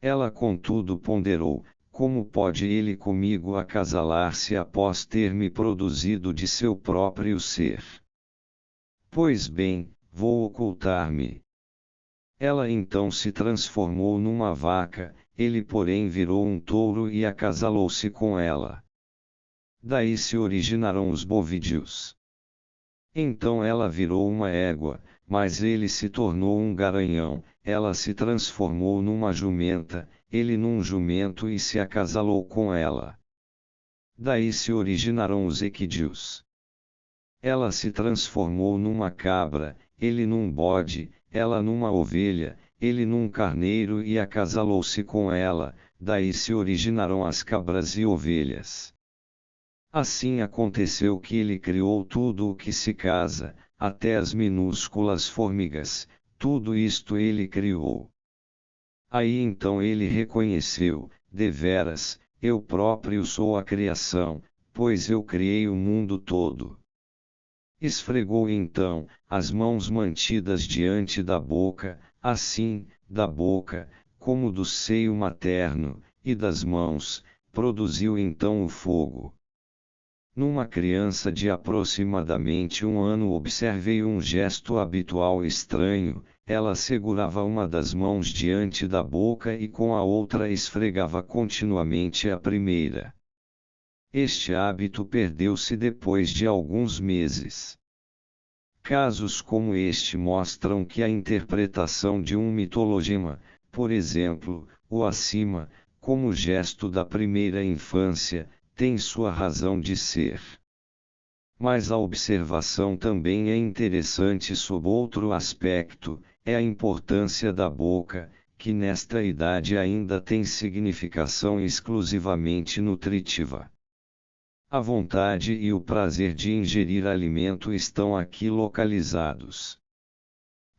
Ela contudo ponderou, como pode ele comigo acasalar-se após ter me produzido de seu próprio ser? Pois bem, vou ocultar-me. Ela então se transformou numa vaca, ele porém virou um touro e acasalou-se com ela. Daí se originaram os bovídeos. Então ela virou uma égua, mas ele se tornou um garanhão, ela se transformou numa jumenta, ele num jumento e se acasalou com ela. Daí se originaram os equídeos. Ela se transformou numa cabra, ele num bode, ela numa ovelha, ele num carneiro e acasalou-se com ela, daí se originaram as cabras e ovelhas. Assim aconteceu que ele criou tudo o que se casa, até as minúsculas formigas, tudo isto ele criou. Aí então ele reconheceu, deveras, eu próprio sou a criação, pois eu criei o mundo todo. Esfregou então, as mãos mantidas diante da boca, assim, da boca, como do seio materno, e das mãos, produziu então o fogo. Numa criança de aproximadamente 1 ano observei um gesto habitual estranho, ela segurava uma das mãos diante da boca e com a outra esfregava continuamente a primeira. Este hábito perdeu-se depois de alguns meses. Casos como este mostram que a interpretação de um mitologema, por exemplo, o acima, como gesto da primeira infância, tem sua razão de ser. Mas a observação também é interessante sob outro aspecto, é a importância da boca, que nesta idade ainda tem significação exclusivamente nutritiva. A vontade e o prazer de ingerir alimento estão aqui localizados.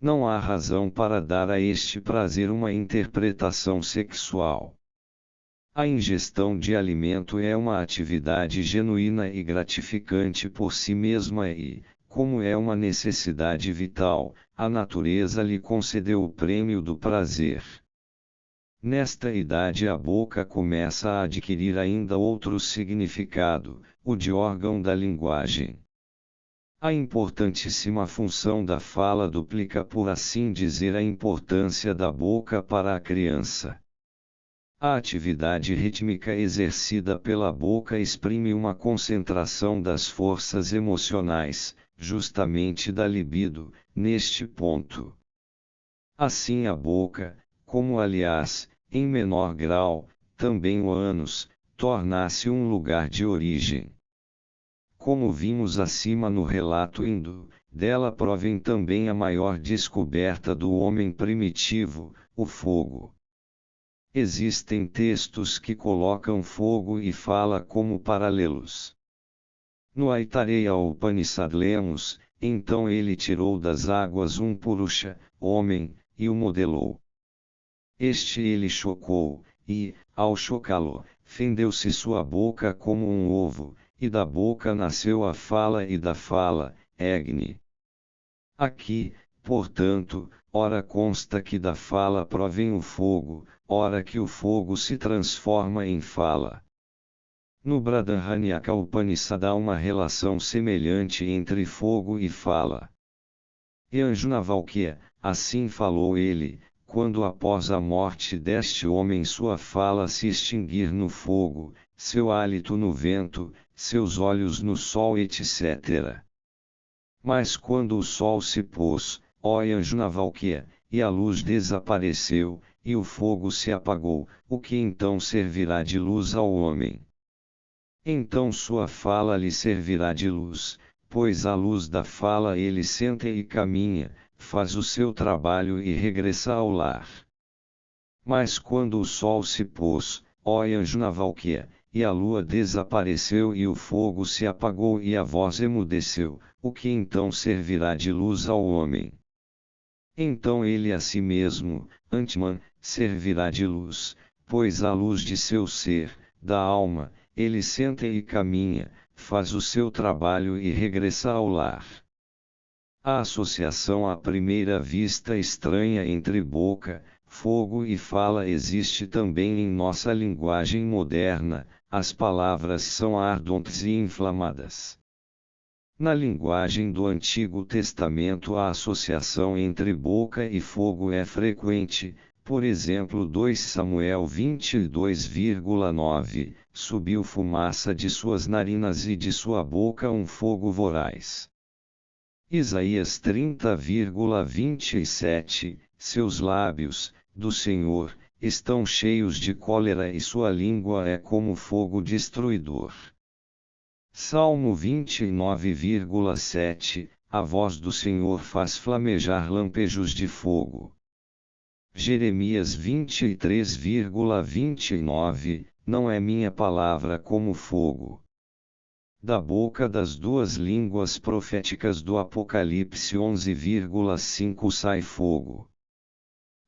Não há razão para dar a este prazer uma interpretação sexual. A ingestão de alimento é uma atividade genuína e gratificante por si mesma e, como é uma necessidade vital, a natureza lhe concedeu o prêmio do prazer. Nesta idade a boca começa a adquirir ainda outro significado, o de órgão da linguagem. A importantíssima função da fala duplica por assim dizer a importância da boca para a criança. A atividade rítmica exercida pela boca exprime uma concentração das forças emocionais, justamente da libido, neste ponto. Assim a boca, como aliás, em menor grau, também o ânus, torna-se um lugar de origem. Como vimos acima no relato hindu, dela provém também a maior descoberta do homem primitivo, o fogo. Existem textos que colocam fogo e fala como paralelos. No Aitareya Upanishad lemos, então ele tirou das águas um Purusha, homem, e o modelou. Este ele chocou, e, ao chocá-lo, fendeu-se sua boca como um ovo, e da boca nasceu a fala e da fala, Agni. Aqui, portanto, ora consta que da fala provém o fogo, ora que o fogo se transforma em fala. No Bradharanyaka Upanishad há uma relação semelhante entre fogo e fala. Yajnavalkya, assim falou ele, quando após a morte deste homem sua fala se extinguir no fogo, seu hálito no vento, seus olhos no sol etc. Mas quando o sol se pôs, ó anjo na Valquíria, e a luz desapareceu, e o fogo se apagou, o que então servirá de luz ao homem? Então sua fala lhe servirá de luz, pois à luz da fala ele senta e caminha, faz o seu trabalho e regressa ao lar. Mas quando o sol se pôs, ó anjo na Valquíria, e a lua desapareceu e o fogo se apagou e a voz emudeceu, o que então servirá de luz ao homem? Então ele a si mesmo, Antman, servirá de luz, pois à luz de seu ser, da alma, ele senta e caminha, faz o seu trabalho e regressa ao lar. A associação à primeira vista estranha entre boca, fogo e fala existe também em nossa linguagem moderna, as palavras são ardentes e inflamadas. Na linguagem do Antigo Testamento a associação entre boca e fogo é frequente, por exemplo 2 Samuel 22,9, subiu fumaça de suas narinas e de sua boca um fogo voraz. Isaías 30,27, seus lábios, do Senhor, estão cheios de cólera e sua língua é como fogo destruidor. Salmo 29,7, a voz do Senhor faz flamejar lampejos de fogo. Jeremias 23,29, não é minha palavra como fogo. Da boca das duas línguas proféticas do Apocalipse 11,5 sai fogo.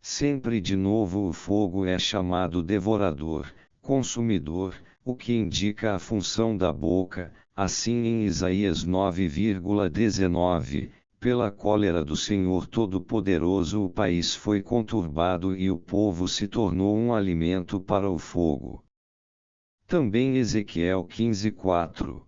Sempre de novo o fogo é chamado devorador, consumidor, o que indica a função da boca, assim em Isaías 9,19, pela cólera do Senhor Todo-Poderoso o país foi conturbado e o povo se tornou um alimento para o fogo. Também Ezequiel 15,4.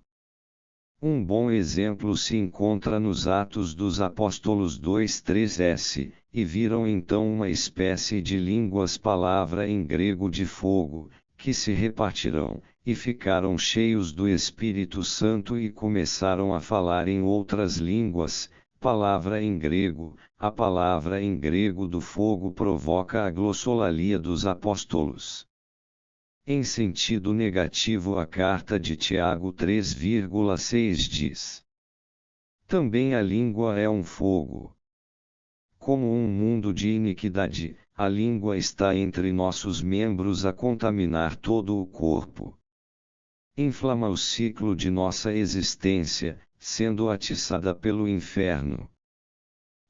Um bom exemplo se encontra nos Atos dos Apóstolos 2,3s, e viram então uma espécie de línguas palavra em grego de fogo, que se repartirão, e ficaram cheios do Espírito Santo e começaram a falar em outras línguas, palavra em grego, a palavra em grego do fogo provoca a glossolalia dos apóstolos. Em sentido negativo a carta de Tiago 3,6 diz: também a língua é um fogo. Como um mundo de iniquidade, a língua está entre nossos membros a contaminar todo o corpo. Inflama o ciclo de nossa existência, sendo atiçada pelo inferno.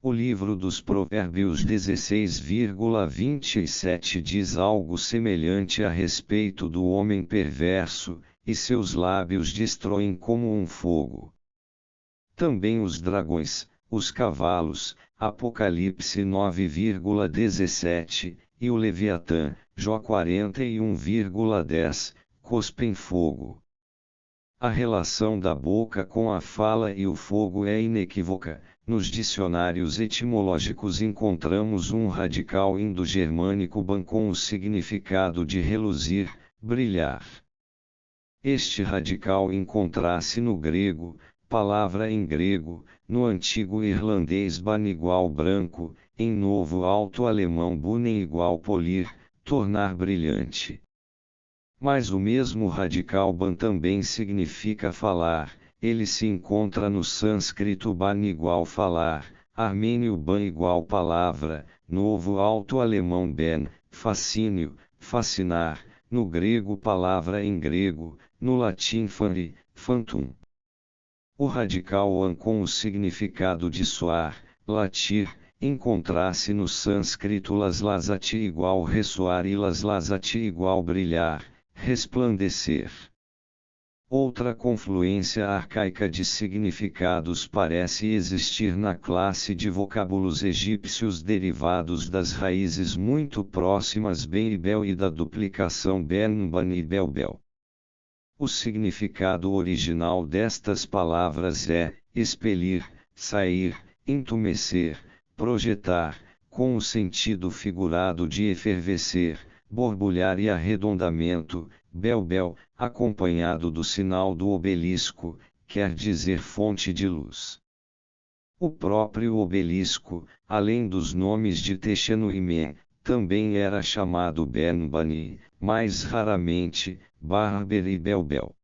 O livro dos Provérbios 16,27 diz algo semelhante a respeito do homem perverso, e seus lábios destroem como um fogo. Também os dragões, os cavalos, Apocalipse 9,17, e o Leviatã, Jó 41,10, cospem fogo. A relação da boca com a fala e o fogo é inequívoca. Nos dicionários etimológicos encontramos um radical indo-germânico ban com o significado de reluzir, brilhar. Este radical encontra-se no grego, palavra em grego, no antigo irlandês ban igual branco, em novo alto-alemão bunen igual polir, tornar brilhante. Mas o mesmo radical ban também significa falar. Ele se encontra no sânscrito ban igual falar, armênio ban igual palavra, novo alto-alemão ben, fascínio, fascinar, no grego palavra em grego, no latim fari, phantum. O radical an com o significado de soar, latir, encontra-se no sânscrito laslasati igual ressoar e laslasati igual brilhar, resplandecer. Outra confluência arcaica de significados parece existir na classe de vocábulos egípcios derivados das raízes muito próximas ben e bel e da duplicação ben ban e belbel. O significado original destas palavras é expelir, sair, entumecer, projetar, com o sentido figurado de efervescer, borbulhar e arredondamento. Belbel, acompanhado do sinal do obelisco, quer dizer fonte de luz. O próprio obelisco, além dos nomes de Techeno e Men, também era chamado Benbani, mais raramente, Barber e Belbel.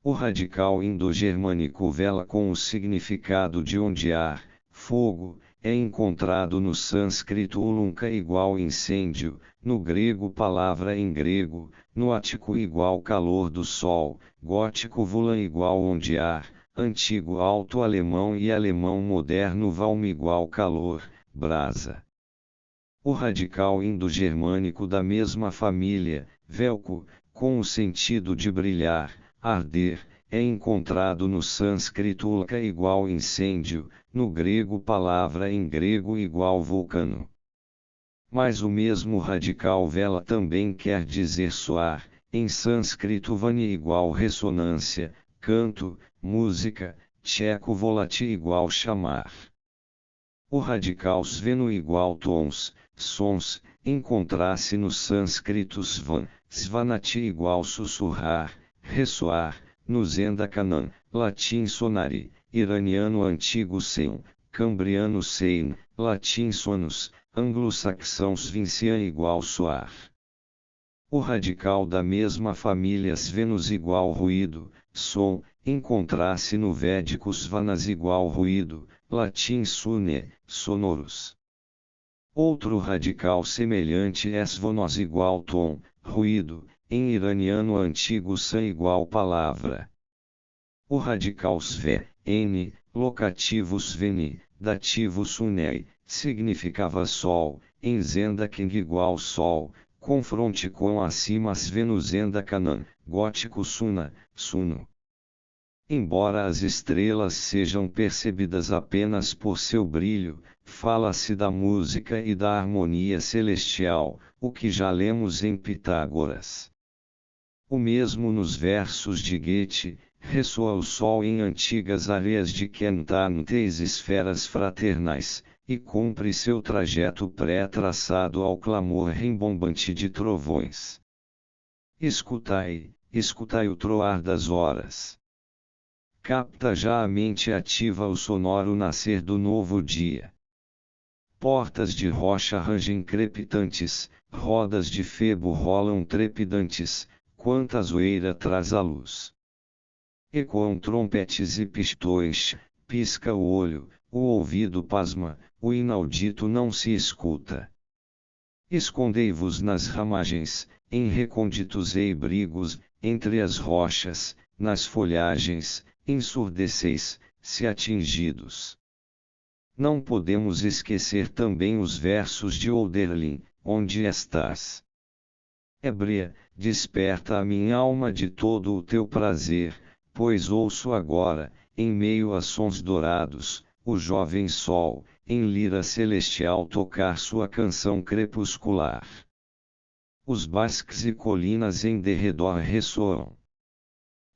O radical indo-germânico vela com o significado de ondear, fogo, é encontrado no sânscrito ulunka igual incêndio, no grego palavra em grego, no ático igual calor do sol, gótico vulan igual ondear, antigo alto-alemão e alemão moderno valm igual calor, brasa. O radical indo-germânico da mesma família, velco, com o sentido de brilhar, arder, é encontrado no sânscrito ulka igual incêndio, no grego palavra em grego igual vulcano. Mas o mesmo radical vela também quer dizer soar, em sânscrito vani igual ressonância, canto, música, tcheco volati igual chamar. O radical sveno igual tons, sons, encontra-se no sânscrito svan, svanati igual sussurrar, ressoar, no Zendakanan, latim sonari, iraniano antigo seun, cambriano sein, latim sonus, anglo-saxão svincian igual soar. O radical da mesma família svenus igual ruído, som, encontra-se no védico svanas igual ruído, latim sune, sonoros. Outro radical semelhante é svonos igual tom, ruído, em iraniano antigo san igual palavra. O radical sve, n, locativo sveni, dativo sunei, significava sol, em Zendaking igual sol, confronte com acima svenu Zendakanan, gótico suna, suno. Embora as estrelas sejam percebidas apenas por seu brilho, fala-se da música e da harmonia celestial, o que já lemos em Pitágoras. O mesmo nos versos de Goethe, ressoa o sol em antigas areias de Kentarntes esferas fraternais, e cumpre seu trajeto pré-traçado ao clamor rimbombante de trovões. Escutai, escutai o troar das horas. Capta já a mente ativa o sonoro nascer do novo dia. Portas de rocha rangem crepitantes, rodas de febo rolam trepidantes, quanta zoeira traz a luz. Ecoam trompetes e pistões, pisca o olho, o ouvido pasma, o inaudito não se escuta. Escondei-vos nas ramagens, em recônditos eibrigos, entre as rochas, nas folhagens, ensurdeceis, se atingidos. Não podemos esquecer também os versos de Hölderlin, onde estás? Ébria, desperta a minha alma de todo o teu prazer, pois ouço agora, em meio a sons dourados, o jovem sol, em lira celestial tocar sua canção crepuscular. Os basques e colinas em derredor ressoam.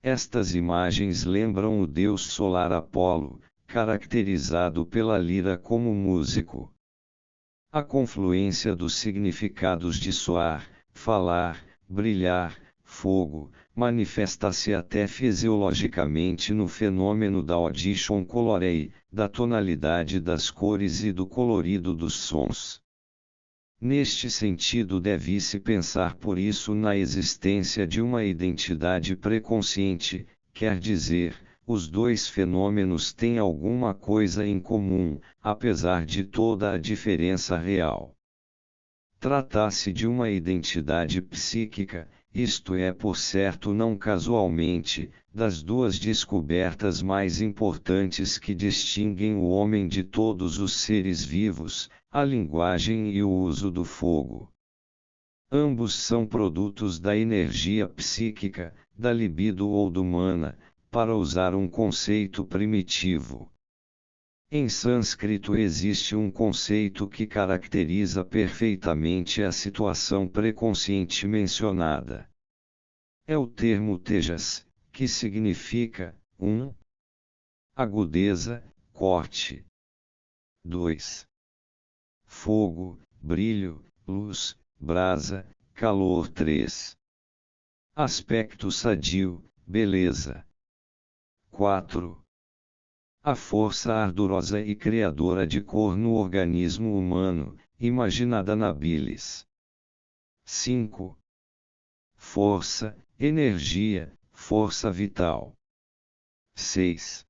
Estas imagens lembram o deus solar Apolo, caracterizado pela lira como músico. A confluência dos significados de soar, falar, brilhar, fogo, manifesta-se até fisiologicamente no fenômeno da audition colorei, da tonalidade das cores e do colorido dos sons. Neste sentido deve-se pensar por isso na existência de uma identidade pré-consciente, quer dizer, os dois fenômenos têm alguma coisa em comum, apesar de toda a diferença real. Trata-se de uma identidade psíquica, isto é por certo não casualmente, das duas descobertas mais importantes que distinguem o homem de todos os seres vivos, a linguagem e o uso do fogo. Ambos são produtos da energia psíquica, da libido ou do mana, para usar um conceito primitivo. Em sânscrito existe um conceito que caracteriza perfeitamente a situação pré-consciente mencionada. É o termo tejas, que significa 1. Agudeza, corte. 2. Fogo, brilho, luz, brasa, calor. 3. Aspecto sadio, beleza. 4. A força ardorosa e criadora de cor no organismo humano, imaginada na bilis. 5. Força, energia, força vital. 6.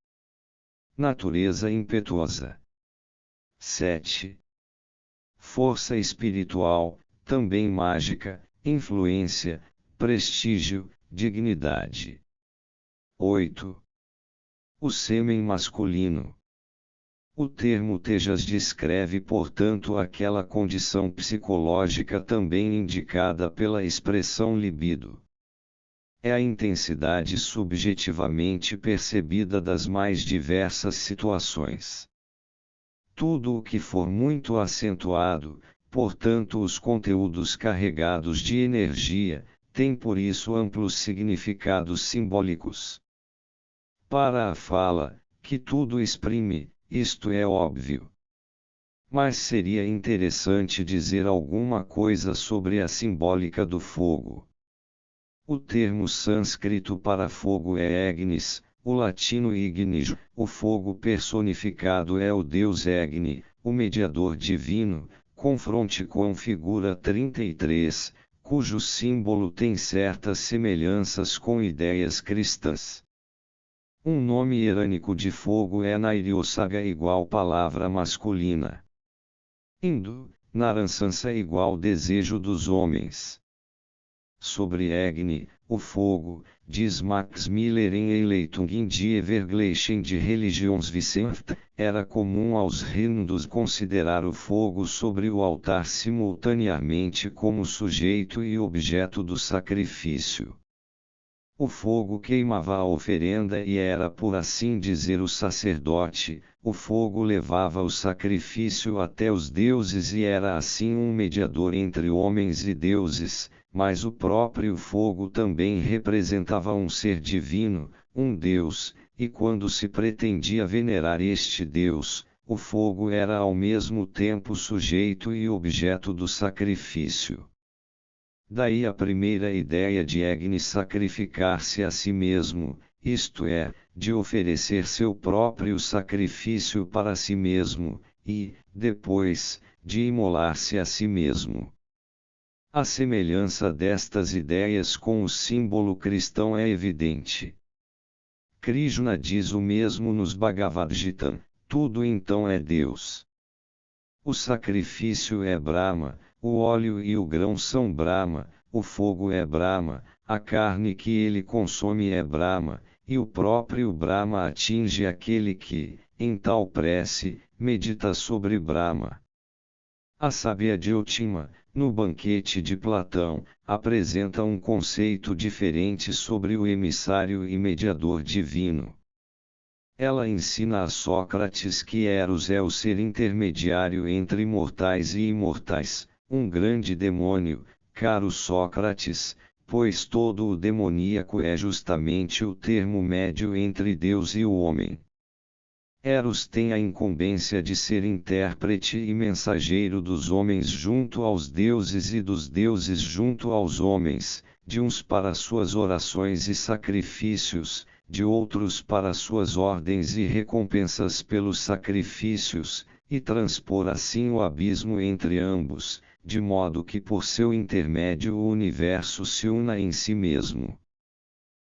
Natureza impetuosa. 7. Força espiritual, também mágica, influência, prestígio, dignidade. 8. O sêmen masculino. O termo tejas descreve, portanto, aquela condição psicológica também indicada pela expressão libido. É a intensidade subjetivamente percebida das mais diversas situações. Tudo o que for muito acentuado, portanto os conteúdos carregados de energia, tem por isso amplos significados simbólicos. Para a fala, que tudo exprime, isto é óbvio. Mas seria interessante dizer alguma coisa sobre a simbólica do fogo. O termo sânscrito para fogo é Agnis, o latino ignis, o fogo personificado é o deus Agni, o mediador divino, confronte com figura 33, cujo símbolo tem certas semelhanças com ideias cristãs. Um nome irânico de fogo é Nairiosaga igual palavra masculina. Indo, Naransansa igual desejo dos homens. Sobre Agni, o fogo, diz Max Miller em Eileitung in die Vergleichung de Religionswissenschaft, era comum aos hindus considerar o fogo sobre o altar simultaneamente como sujeito e objeto do sacrifício. O fogo queimava a oferenda e era, por assim dizer, o sacerdote, o fogo levava o sacrifício até os deuses e era assim um mediador entre homens e deuses, mas o próprio fogo também representava um ser divino, um deus, e quando se pretendia venerar este deus, o fogo era ao mesmo tempo sujeito e objeto do sacrifício. Daí a primeira ideia de Agni sacrificar-se a si mesmo, isto é, de oferecer seu próprio sacrifício para si mesmo, e, depois, de imolar-se a si mesmo. A semelhança destas ideias com o símbolo cristão é evidente. Krishna diz o mesmo nos Bhagavad Gita, tudo então é Deus. O sacrifício é Brahma, o óleo e o grão são Brahma, o fogo é Brahma, a carne que ele consome é Brahma, e o próprio Brahma atinge aquele que, em tal prece, medita sobre Brahma. A sábia Diotima, no banquete de Platão, apresenta um conceito diferente sobre o emissário e mediador divino. Ela ensina a Sócrates que Eros é o ser intermediário entre mortais e imortais, um grande demônio, caro Sócrates, pois todo o demoníaco é justamente o termo médio entre Deus e o homem. Eros tem a incumbência de ser intérprete e mensageiro dos homens junto aos deuses e dos deuses junto aos homens, de uns para suas orações e sacrifícios, de outros para suas ordens e recompensas pelos sacrifícios, e transpor assim o abismo entre ambos, de modo que por seu intermédio o universo se una em si mesmo.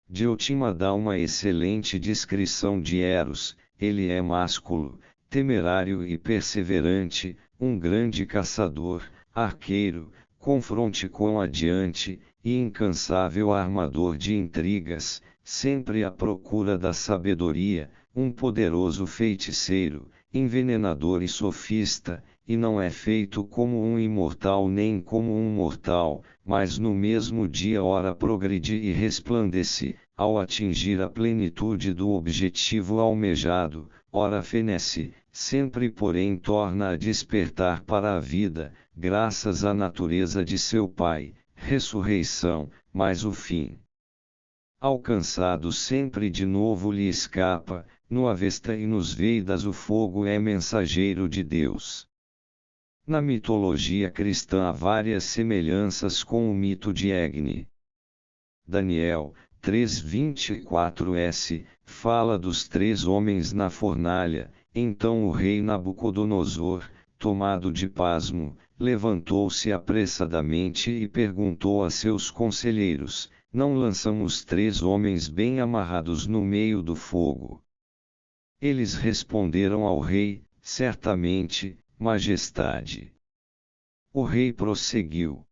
Diotima dá uma excelente descrição de Eros. Ele é másculo, temerário e perseverante, um grande caçador, arqueiro, confronte com adiante, e incansável armador de intrigas, sempre à procura da sabedoria, um poderoso feiticeiro, envenenador e sofista, e não é feito como um imortal nem como um mortal, mas no mesmo dia ora progride e resplandece, ao atingir a plenitude do objetivo almejado, ora fenece, sempre porém torna a despertar para a vida, graças à natureza de seu Pai, ressurreição, mas o fim alcançado sempre de novo lhe escapa, no Avesta e nos Vedas o fogo é mensageiro de Deus. Na mitologia cristã há várias semelhanças com o mito de Agni. Daniel, 3:24s, fala dos 3 homens na fornalha. Então o rei Nabucodonosor, tomado de pasmo, levantou-se apressadamente e perguntou a seus conselheiros: não lançamos 3 homens bem amarrados no meio do fogo? Eles responderam ao rei: certamente, majestade. O rei prosseguiu: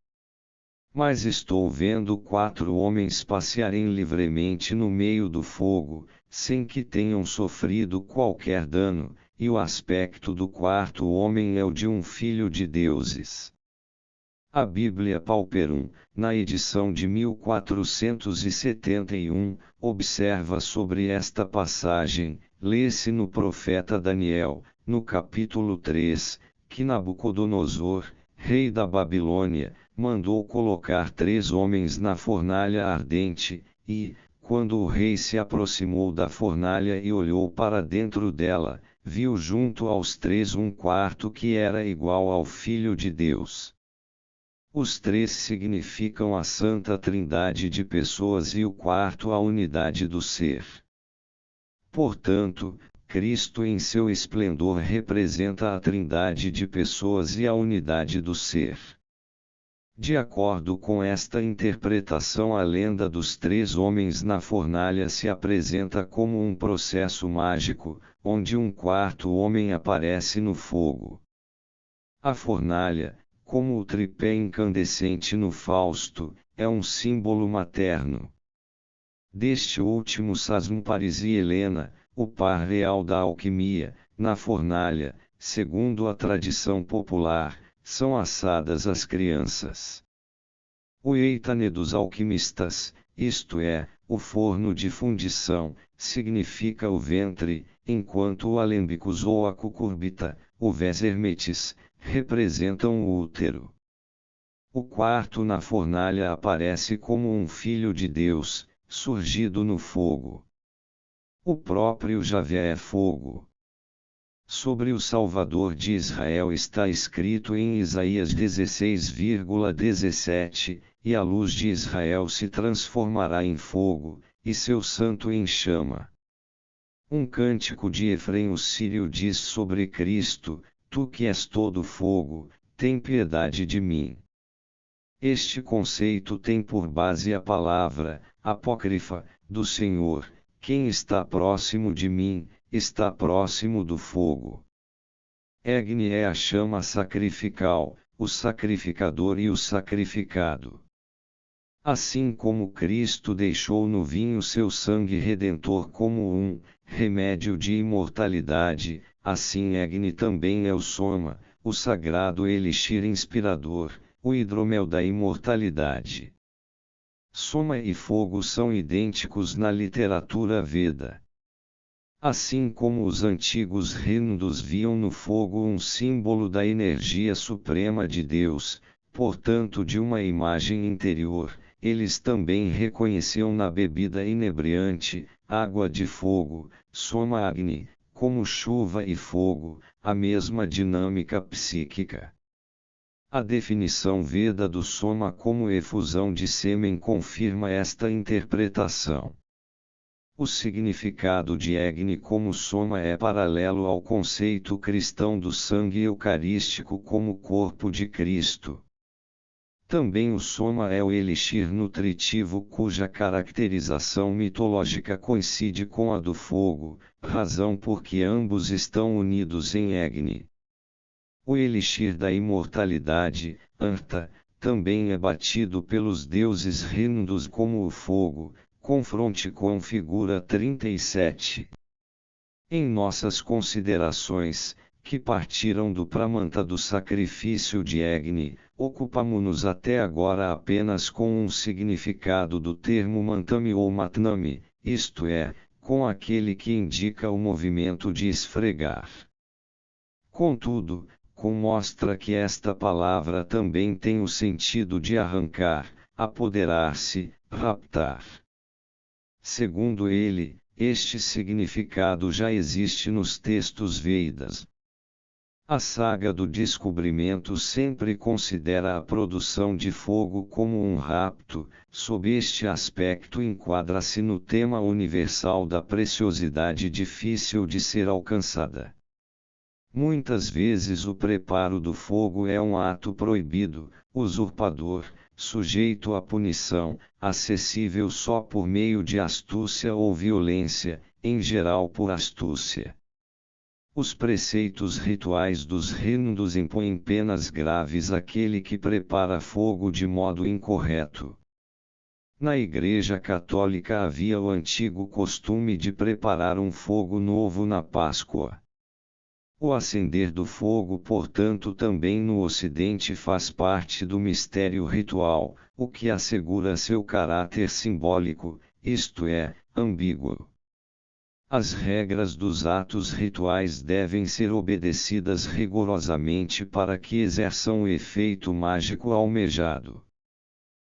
mas estou vendo 4 homens passearem livremente no meio do fogo, sem que tenham sofrido qualquer dano, e o aspecto do 4º homem é o de um filho de deuses. A Bíblia Pauperum, na edição de 1471, observa sobre esta passagem, lê-se no profeta Daniel, no capítulo 3, que Nabucodonosor, rei da Babilônia, mandou colocar 3 homens na fornalha ardente, e, quando o rei se aproximou da fornalha e olhou para dentro dela, viu junto aos 3 um 4º que era igual ao Filho de Deus. Os 3 significam a Santa Trindade de pessoas e o 4º a unidade do ser. Portanto, Cristo em seu esplendor representa a Trindade de pessoas e a unidade do ser. De acordo com esta interpretação, a lenda dos 3 homens na fornalha se apresenta como um processo mágico, onde um 4º homem aparece no fogo. A fornalha, como o tripé incandescente no Fausto, é um símbolo materno. Deste último Sasmo Paris e Helena, o par real da alquimia, na fornalha, segundo a tradição popular, são assadas as crianças. O eitane dos alquimistas, isto é, o forno de fundição, significa o ventre, enquanto o alembicus ou a cucurbita, o ves hermetis, representam o útero. O 4º na fornalha aparece como um filho de Deus, surgido no fogo. O próprio Javé é fogo. Sobre o Salvador de Israel está escrito em Isaías 16,17, e a luz de Israel se transformará em fogo, e seu santo em chama. Um cântico de Efrém o sírio diz sobre Cristo: tu que és todo fogo, tem piedade de mim. Este conceito tem por base a palavra, apócrifa, do Senhor: quem está próximo de mim, está próximo do fogo. Egni é a chama sacrificial, o sacrificador e o sacrificado. Assim como Cristo deixou no vinho seu sangue redentor como um remédio de imortalidade, assim Egni também é o soma, o sagrado elixir inspirador, o hidromel da imortalidade. Soma e fogo são idênticos na literatura Veda. Assim como os antigos hindus viam no fogo um símbolo da energia suprema de Deus, portanto de uma imagem interior, eles também reconheciam na bebida inebriante, água de fogo, Soma Agni, como chuva e fogo, a mesma dinâmica psíquica. A definição Veda do Soma como efusão de sêmen confirma esta interpretação. O significado de Agni como soma é paralelo ao conceito cristão do sangue eucarístico como corpo de Cristo. Também o soma é o elixir nutritivo cuja caracterização mitológica coincide com a do fogo, razão por que ambos estão unidos em Agni. O elixir da imortalidade, Anta, também é batido pelos deuses hindus como o fogo. Confronte com figura 37. Em nossas considerações, que partiram do pramanta do sacrifício de Agni, ocupamo-nos até agora apenas com um significado do termo mantami ou matnami, isto é, com aquele que indica o movimento de esfregar. Contudo, mostra que esta palavra também tem o sentido de arrancar, apoderar-se, raptar. Segundo ele, este significado já existe nos textos Vedas. A saga do descobrimento sempre considera a produção de fogo como um rapto. Sob este aspecto, enquadra-se no tema universal da preciosidade difícil de ser alcançada. Muitas vezes o preparo do fogo é um ato proibido, usurpador, sujeito à punição, acessível só por meio de astúcia ou violência, em geral por astúcia. Os preceitos rituais dos reinos impõem penas graves àquele que prepara fogo de modo incorreto. Na Igreja Católica havia o antigo costume de preparar um fogo novo na Páscoa. O acender do fogo, portanto, também no Ocidente faz parte do mistério ritual, o que assegura seu caráter simbólico, isto é, ambíguo. As regras dos atos rituais devem ser obedecidas rigorosamente para que exerçam o efeito mágico almejado.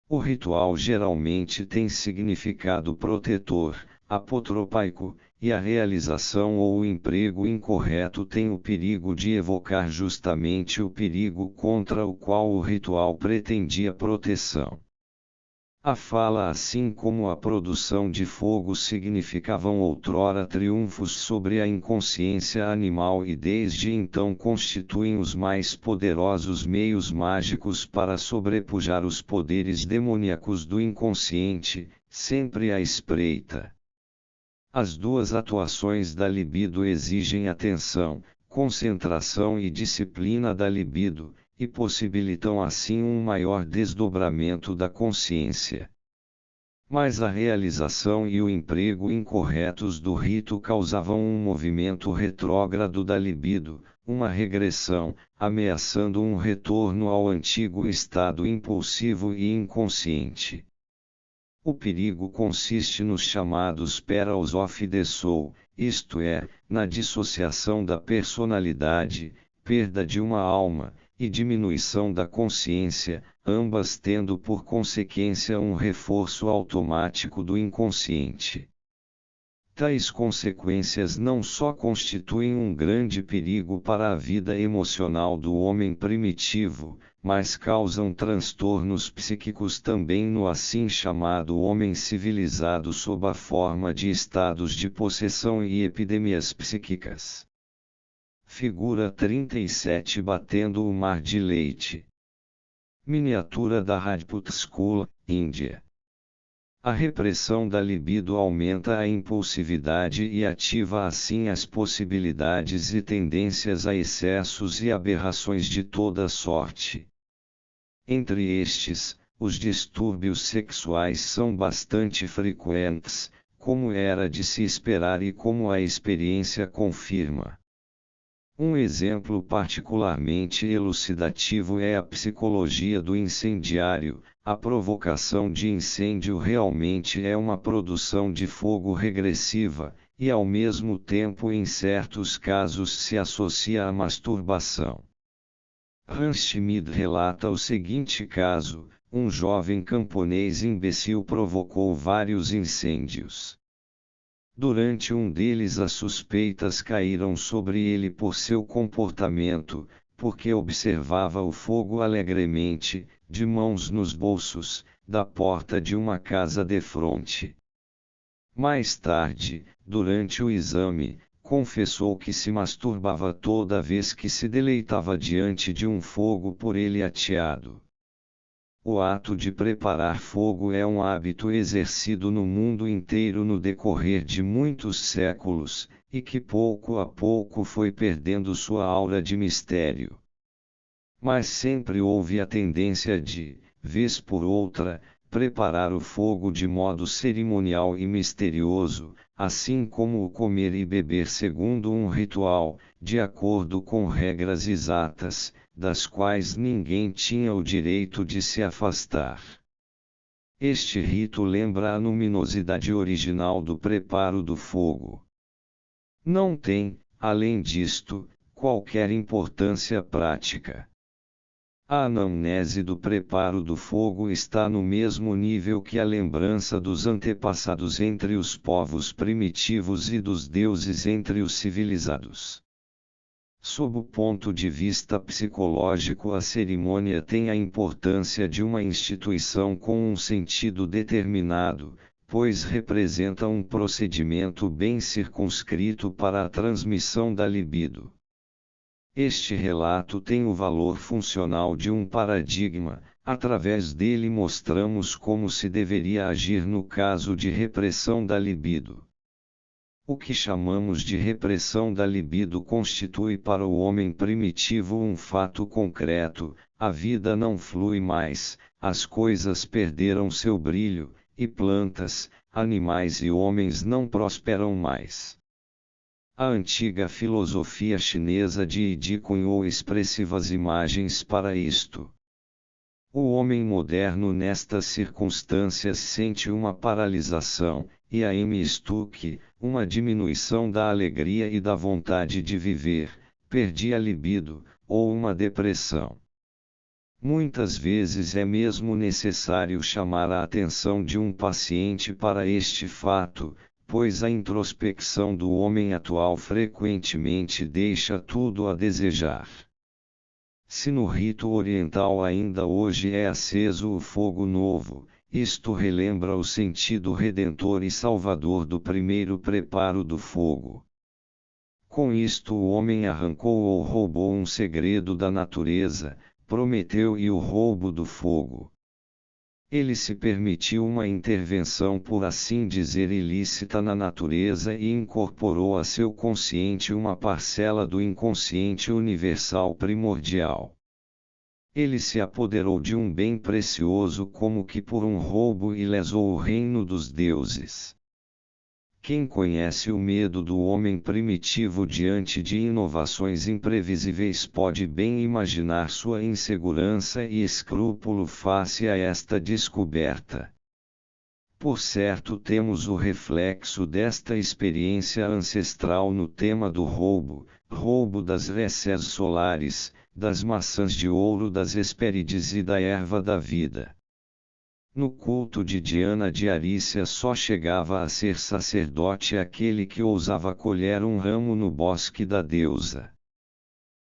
O ritual geralmente tem significado protetor, apotropaico, e a realização ou o emprego incorreto tem o perigo de evocar justamente o perigo contra o qual o ritual pretendia proteção. A fala, assim como a produção de fogo, significavam outrora triunfos sobre a inconsciência animal e desde então constituem os mais poderosos meios mágicos para sobrepujar os poderes demoníacos do inconsciente, sempre à espreita. As duas atuações da libido exigem atenção, concentração e disciplina da libido, e possibilitam assim um maior desdobramento da consciência. Mas a realização e o emprego incorretos do rito causavam um movimento retrógrado da libido, uma regressão, ameaçando um retorno ao antigo estado impulsivo e inconsciente. O perigo consiste nos chamados perils of the soul, isto é, na dissociação da personalidade, perda de uma alma, e diminuição da consciência, ambas tendo por consequência um reforço automático do inconsciente. Tais consequências não só constituem um grande perigo para a vida emocional do homem primitivo, mas causam transtornos psíquicos também no assim chamado homem civilizado sob a forma de estados de possessão e epidemias psíquicas. Figura 37 batendo o mar de leite. Miniatura da Rajput School, Índia. A repressão da libido aumenta a impulsividade e ativa assim as possibilidades e tendências a excessos e aberrações de toda sorte. Entre estes, os distúrbios sexuais são bastante frequentes, como era de se esperar e como a experiência confirma. Um exemplo particularmente elucidativo é a psicologia do incendiário. A provocação de incêndio realmente é uma produção de fogo regressiva, e ao mesmo tempo em certos casos se associa à masturbação. Hans Schmid relata o seguinte caso: um jovem camponês imbecil provocou vários incêndios. Durante um deles as suspeitas caíram sobre ele por seu comportamento, porque observava o fogo alegremente, de mãos nos bolsos, da porta de uma casa defronte. Mais tarde, durante o exame, confessou que se masturbava toda vez que se deleitava diante de um fogo por ele ateado. O ato de preparar fogo é um hábito exercido no mundo inteiro no decorrer de muitos séculos, e que pouco a pouco foi perdendo sua aura de mistério. Mas sempre houve a tendência de, vez por outra, preparar o fogo de modo cerimonial e misterioso, assim como o comer e beber segundo um ritual, de acordo com regras exatas, das quais ninguém tinha o direito de se afastar. Este rito lembra a luminosidade original do preparo do fogo. Não tem, além disto, qualquer importância prática. A anamnese do preparo do fogo está no mesmo nível que a lembrança dos antepassados entre os povos primitivos e dos deuses entre os civilizados. Sob o ponto de vista psicológico, a cerimônia tem a importância de uma instituição com um sentido determinado, pois representa um procedimento bem circunscrito para a transmissão da libido. Este relato tem o valor funcional de um paradigma, através dele mostramos como se deveria agir no caso de repressão da libido. O que chamamos de repressão da libido constitui para o homem primitivo um fato concreto: a vida não flui mais, as coisas perderam seu brilho, e plantas, animais e homens não prosperam mais. A antiga filosofia chinesa de Yi cunhou expressivas imagens para isto. O homem moderno nestas circunstâncias sente uma paralisação, e a M. Stuck, uma diminuição da alegria e da vontade de viver, perdi a libido, ou uma depressão. Muitas vezes é mesmo necessário chamar a atenção de um paciente para este fato, pois a introspecção do homem atual frequentemente deixa tudo a desejar. Se no rito oriental ainda hoje é aceso o fogo novo, isto relembra o sentido redentor e salvador do primeiro preparo do fogo. Com isto o homem arrancou ou roubou um segredo da natureza, prometeu e o roubo do fogo. Ele se permitiu uma intervenção, por assim dizer, ilícita na natureza e incorporou a seu consciente uma parcela do inconsciente universal primordial. Ele se apoderou de um bem precioso como que por um roubo e lesou o reino dos deuses. Quem conhece o medo do homem primitivo diante de inovações imprevisíveis pode bem imaginar sua insegurança e escrúpulo face a esta descoberta. Por certo, temos o reflexo desta experiência ancestral no tema do roubo das récias solares, das maçãs de ouro, das Hespérides e da erva da vida. No culto de Diana de Arícia só chegava a ser sacerdote aquele que ousava colher um ramo no bosque da deusa.